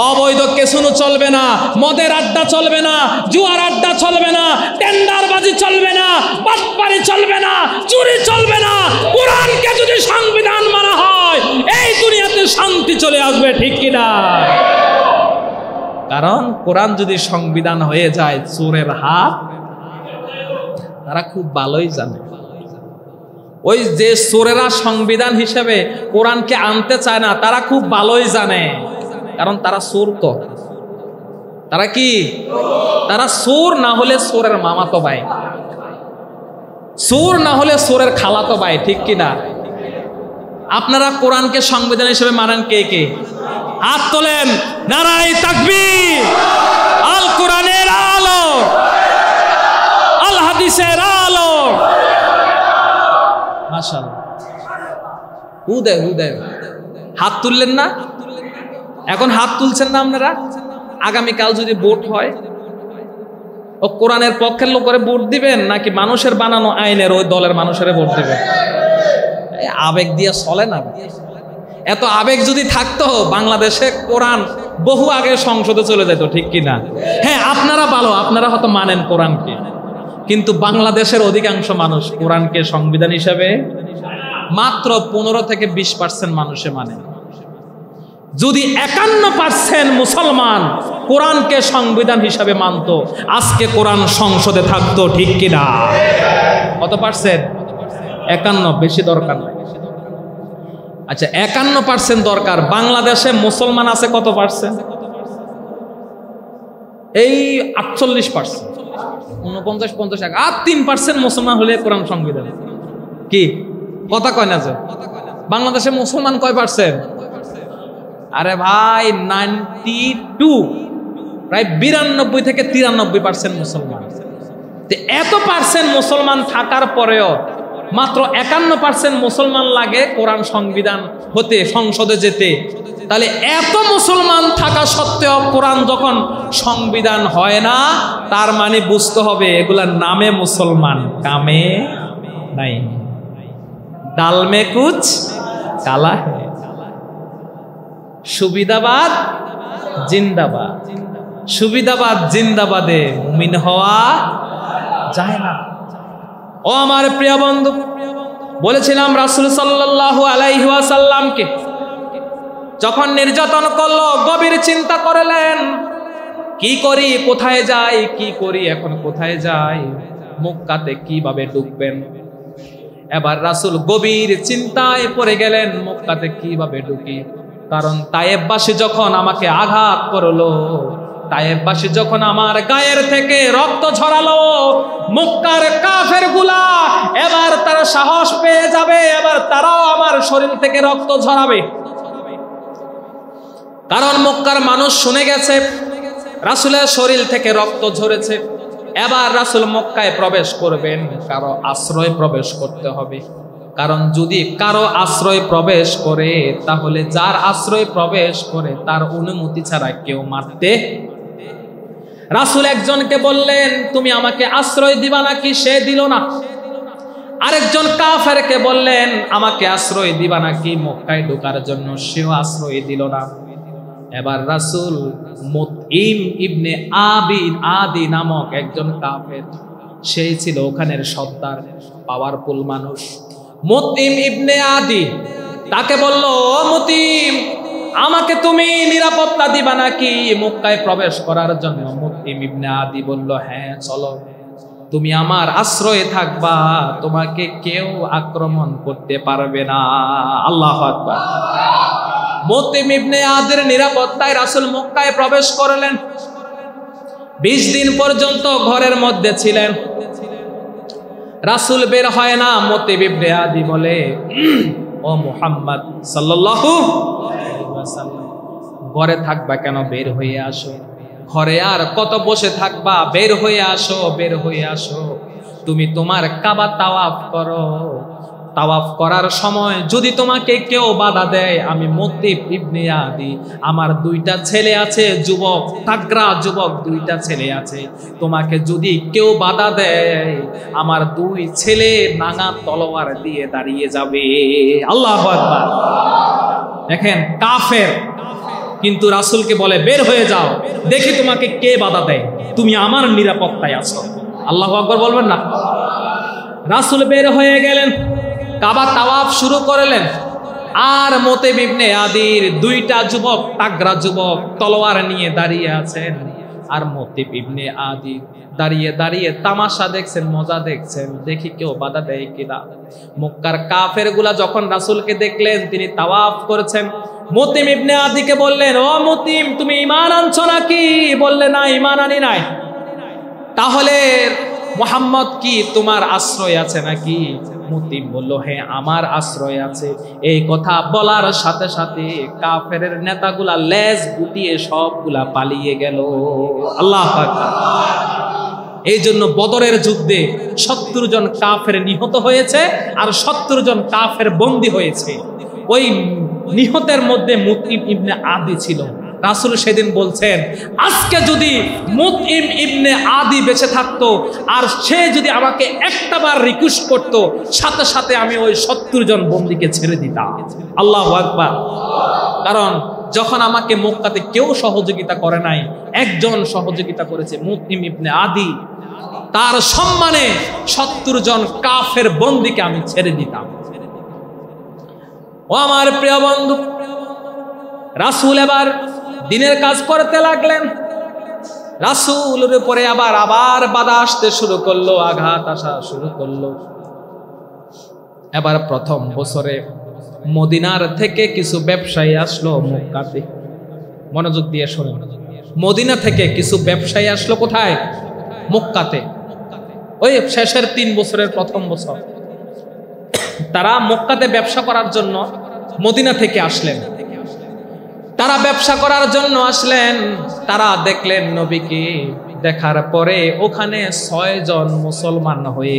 অবৈধ কেসুনো চলবে না, মদের আড্ডা চলবে না, জুয়ার আড্ডা চলবে না, টেন্ডারবাজি চলবে না, বাটপারি চলবে না, চুরি চলবে না। কোরআনকে যদি সংবিধান মানা হয়, এই দুনিয়াতে শান্তি চলে আসবে, ঠিক কিনা? কারণ কোরআন যদি সংবিধান হয়ে যায়, চোরের হাত তারা খুব ভালোই জানে। ওই যে চোরেরা সংবিধান হিসেবে কোরআনকে আনতে চায় না, তারা খুব ভালোই জানে, কারণ তারা চোর। তো তারা কি? তারা চোর না হলে চোরের মামাতো ভাই, চোর না হলে চোরের খালাতো ভাই, ঠিক কিনা? আপনারা কোরআনকে সংবিধান হিসেবে মানেন কে কে? হাত তোলেন। নারায়ে তাকবীর। আল কোরআনের আলো, আল হাদিসের আলো। মাশাআল্লাহ। হুদে হুদে হাত তুললেন না? এখন হাত তুলছেন না আপনারা? আগামীকাল যদি ভোট হয়, ও কোরআনের পক্ষের লোক করে ভোট দিবেন নাকি মানুষের বানানো আইনের ওই দলের মানুষের ভোট দিবেন? আবেগ দিয়ে চলে না। এত আবেগ যদি থাকতো, বাংলাদেশে কোরআন বহু আগে সংসদে চলে যেত, ঠিক কিনা? হ্যাঁ, আপনারা ভালো, আপনারা হয়তো মানেন কোরআনকে, কিন্তু বাংলাদেশের অধিকাংশ মানুষ কোরআনকে সংবিধান হিসাবে মাত্র 15 থেকে 20% মানুষে মানে। যদি 51% মুসলমান কোরআনকে সংবিধান হিসাবে মানত, আজকে কোরআন সংসদে থাকতো, ঠিক কিনা? কত পার্সেন্ট? 51। বেশি দরকার নাই। আচ্ছা, 51% দরকার। বাংলাদেশে মুসলমান আছে কত পার্সেন্ট? এই 48%, 49, 50, আর 3% মুসলমান হলে কোরআন সংবিধান। কি কথা কয় না যে বাংলাদেশে মুসলমান কয় পার্সেন্ট? আরে ভাই 92, প্রায় 92 থেকে 93% মুসলমান। এত পার্সেন্ট মুসলমান থাকার পরেও মাত্র 51% মুসলমান লাগে কোরআন সংবিধান হতে, সংসদে যেতে। তাহলে এত মুসলমান থাকা সত্ত্বেও কোরআন যখন সংবিধান হয় না, তার মানে বুঝতে হবে এগুলা নামে মুসলমান, কামে নাই। ডাল মে কুছ কালা হে। সুবিধাবাদ জিন্দাবাদ, সুবিধাবাদ জিন্দাবাদে মুমিন হওয়া যায় না। ও আমার প্রিয় বন্ধু, বলেছিলাম রাসূল সাল্লাল্লাহু আলাইহি ওয়াসাল্লামকে যখন নির্যাতন করলো, গভীর চিন্তা করলেন, কি করি, কোথায় যাই, কি করি, এখন কোথায় যাই, মক্কাতে কিভাবে ঢুকবেন। এবার রাসূল গভীর চিন্তায় পড়ে গেলেন, মক্কাতে কিভাবে ঢুকি। কারণ তায়েববাসী যখন আমাকে আঘাত করলো, তায়েববাসী যখন আমার গায়ের থেকে রক্ত ঝরালো, মক্কার কাফেরগুলা এবার তারা সাহস পেয়ে যাবে, এবার তারাও আমার শরীর থেকে রক্ত ঝরাবে। কারণ মক্কার মানুষ শুনে গেছে রাসূলের শরীর থেকে রক্ত ঝরেছে। এবার রাসূল মক্কায় প্রবেশ করবেন, কারো আশ্রয় প্রবেশ করতে হবে। কারণ যদি কারো আশ্রয় প্রবেশ করে, তাহলে যার আশ্রয় প্রবেশ করে তার অনুমতি ছাড়া কেউ মারতে। রাসূল একজনকে বললেন, তুমি আমাকে আশ্রয় দিবা নাকি? সে দিল না। আরেকজন কাফেরকে বললেন, আমাকে আশ্রয় দিবা নাকি মক্কায় ঢোকার জন্য? সেও আশ্রয় দিল না। এবার রাসূল মুতঈম ইবনে আদি নামক একজন কাফের, সেই ছিল ওখানের সর্দার, পাওয়ারফুল মানুষ। মুতঈম ইবনে আদি তাকে বলল, ও মুতঈম, আমাকে তুমি নিরাপত্তা দিবা নাকি মক্কায় প্রবেশ করার জন্য? মুতঈম ইবনে আদি বলল, হ্যাঁ চলো, তুমি আমার আশ্রয়ে থাকবা, তোমাকে কেউ আক্রমণ করতে পারবে না। আল্লাহু আকবার। মুতঈম ইবনে আদির নিরাপত্তায় রাসূল মক্কায় প্রবেশ করলেন। 20 দিন পর্যন্ত ঘরের মধ্যে ছিলেন, রাসূল বের হয় না। মুতিব ইবনে আদি বলে, ও মুহাম্মদ সাল্লাল্লাহু আলাইহি ওয়াসাল্লাম, ঘরে থাকবা কেন? বের হয়ে আসো। ঘরে আর কত বসে থাকবা? বের হয়ে আসো, বের হয়ে আসো। তুমি তোমার কাবা তাওয়াফ করো। তাওয়াফ করার সময় যদি তোমাকে কেউ বাধা দেয়, আমি মুতিব ইবনে আদি, আমার 2টা ছেলে আছে, যুবক, তাগড়া যুবক 2টা ছেলে আছে, তোমাকে যদি কেউ বাধা দেয়, আমার 2 ছেলে নাঙা তলোয়ার দিয়ে দাঁড়িয়ে যাবে। আল্লাহু আকবার। দেখেন কাফের, কিন্তু রাসূলকে বলে বের হয়ে যাও, দেখি তোমাকে কে বাধা দেয়, তুমি আমার নিরাপত্তায় আছো। আল্লাহু আকবার বলবেন না? রাসূল বের হয়ে গেলেন, কাবা তাওয়াফ শুরু করলেন। আর মুতিব ইবনে আদির 2টা যুবক, তাগড়া যুবক, তলোয়ার নিয়ে দাঁড়িয়ে আছেন। আর মুতিব ইবনে আদি দাঁড়িয়ে দাঁড়িয়ে তামাশা দেখছেন, মজা দেখছেন, দেখি কেউ বাধা দেয় কিনা। মক্কার কাফেরগুলা যখন রাসূলকে দেখলেন তিনি তাওয়াফ করেছেন, মুতিব ইবনে আদিকে বললেন, ও মুতিব, তুমি ঈমান আনছো নাকি? বললে, না, ঈমান আনি নাই। তাহলে মুহাম্মদ কি তোমার আশ্রয় আছে নাকি? মুতিব বলল, হ্যাঁ, আমার আশ্রয় আছে। এই কথা বলার সাথে সাথে কাফেরের নেতাগুলা লেজ গুটিয়ে সবগুলা পালিয়ে গেল। আল্লাহু আকবার। এই জন্য বদরের যুদ্ধে 70 জন কাফের নিহত হয়েছে, আর 70 জন কাফের বন্দী হয়েছে। ওই নিহতের মধ্যে মুতিব ইবনে আদি ছিল। রাসূল সেদিন বলছেন, আজকে যদি মুতিব ইবনে আদি বেঁচে থাকতো আর সে যদি আমাকে একটাবার রিকোয়েস্ট করতো, সাথে সাথে আমি ওই 70 জন বন্দীকে ছেড়ে দিতাম। আল্লাহু আকবার। কারণ যখন আমাকে মক্কাতে কেউ সহযোগিতা করে নাই, একজন সহযোগিতা করেছে, মুতিব ইবনে আদি। তার সম্মানে 70 জন কাফের বন্দীকে আমি ছেড়ে দিতাম। ও আমার প্রিয় বন্ধু, রাসূল এবার দিনের কাজ করতে লাগলেন। রাসূলের উপরে আবার বাধা আসতে শুরু করলো, আঘাত আসা শুরু করলো। এবার প্রথম বছরে মদিনার থেকে কিছু ব্যবসায়ী আসলো মক্কাতে। মনোযোগ দিয়ে শুনুন, মদিনা থেকে কিছু ব্যবসায়ী আসলো কোথায়? মক্কাতে। ওই শেষের 3 বছরের প্রথম বছর তারা মক্কাতে ব্যবসা করার জন্য মদিনা থেকে আসলেন। তারা ব্যবসা করার জন্য আসলেন। তারা দেখলেন নবীকে, দেখার পরে ওখানে 6 জন মুসলমান হয়ে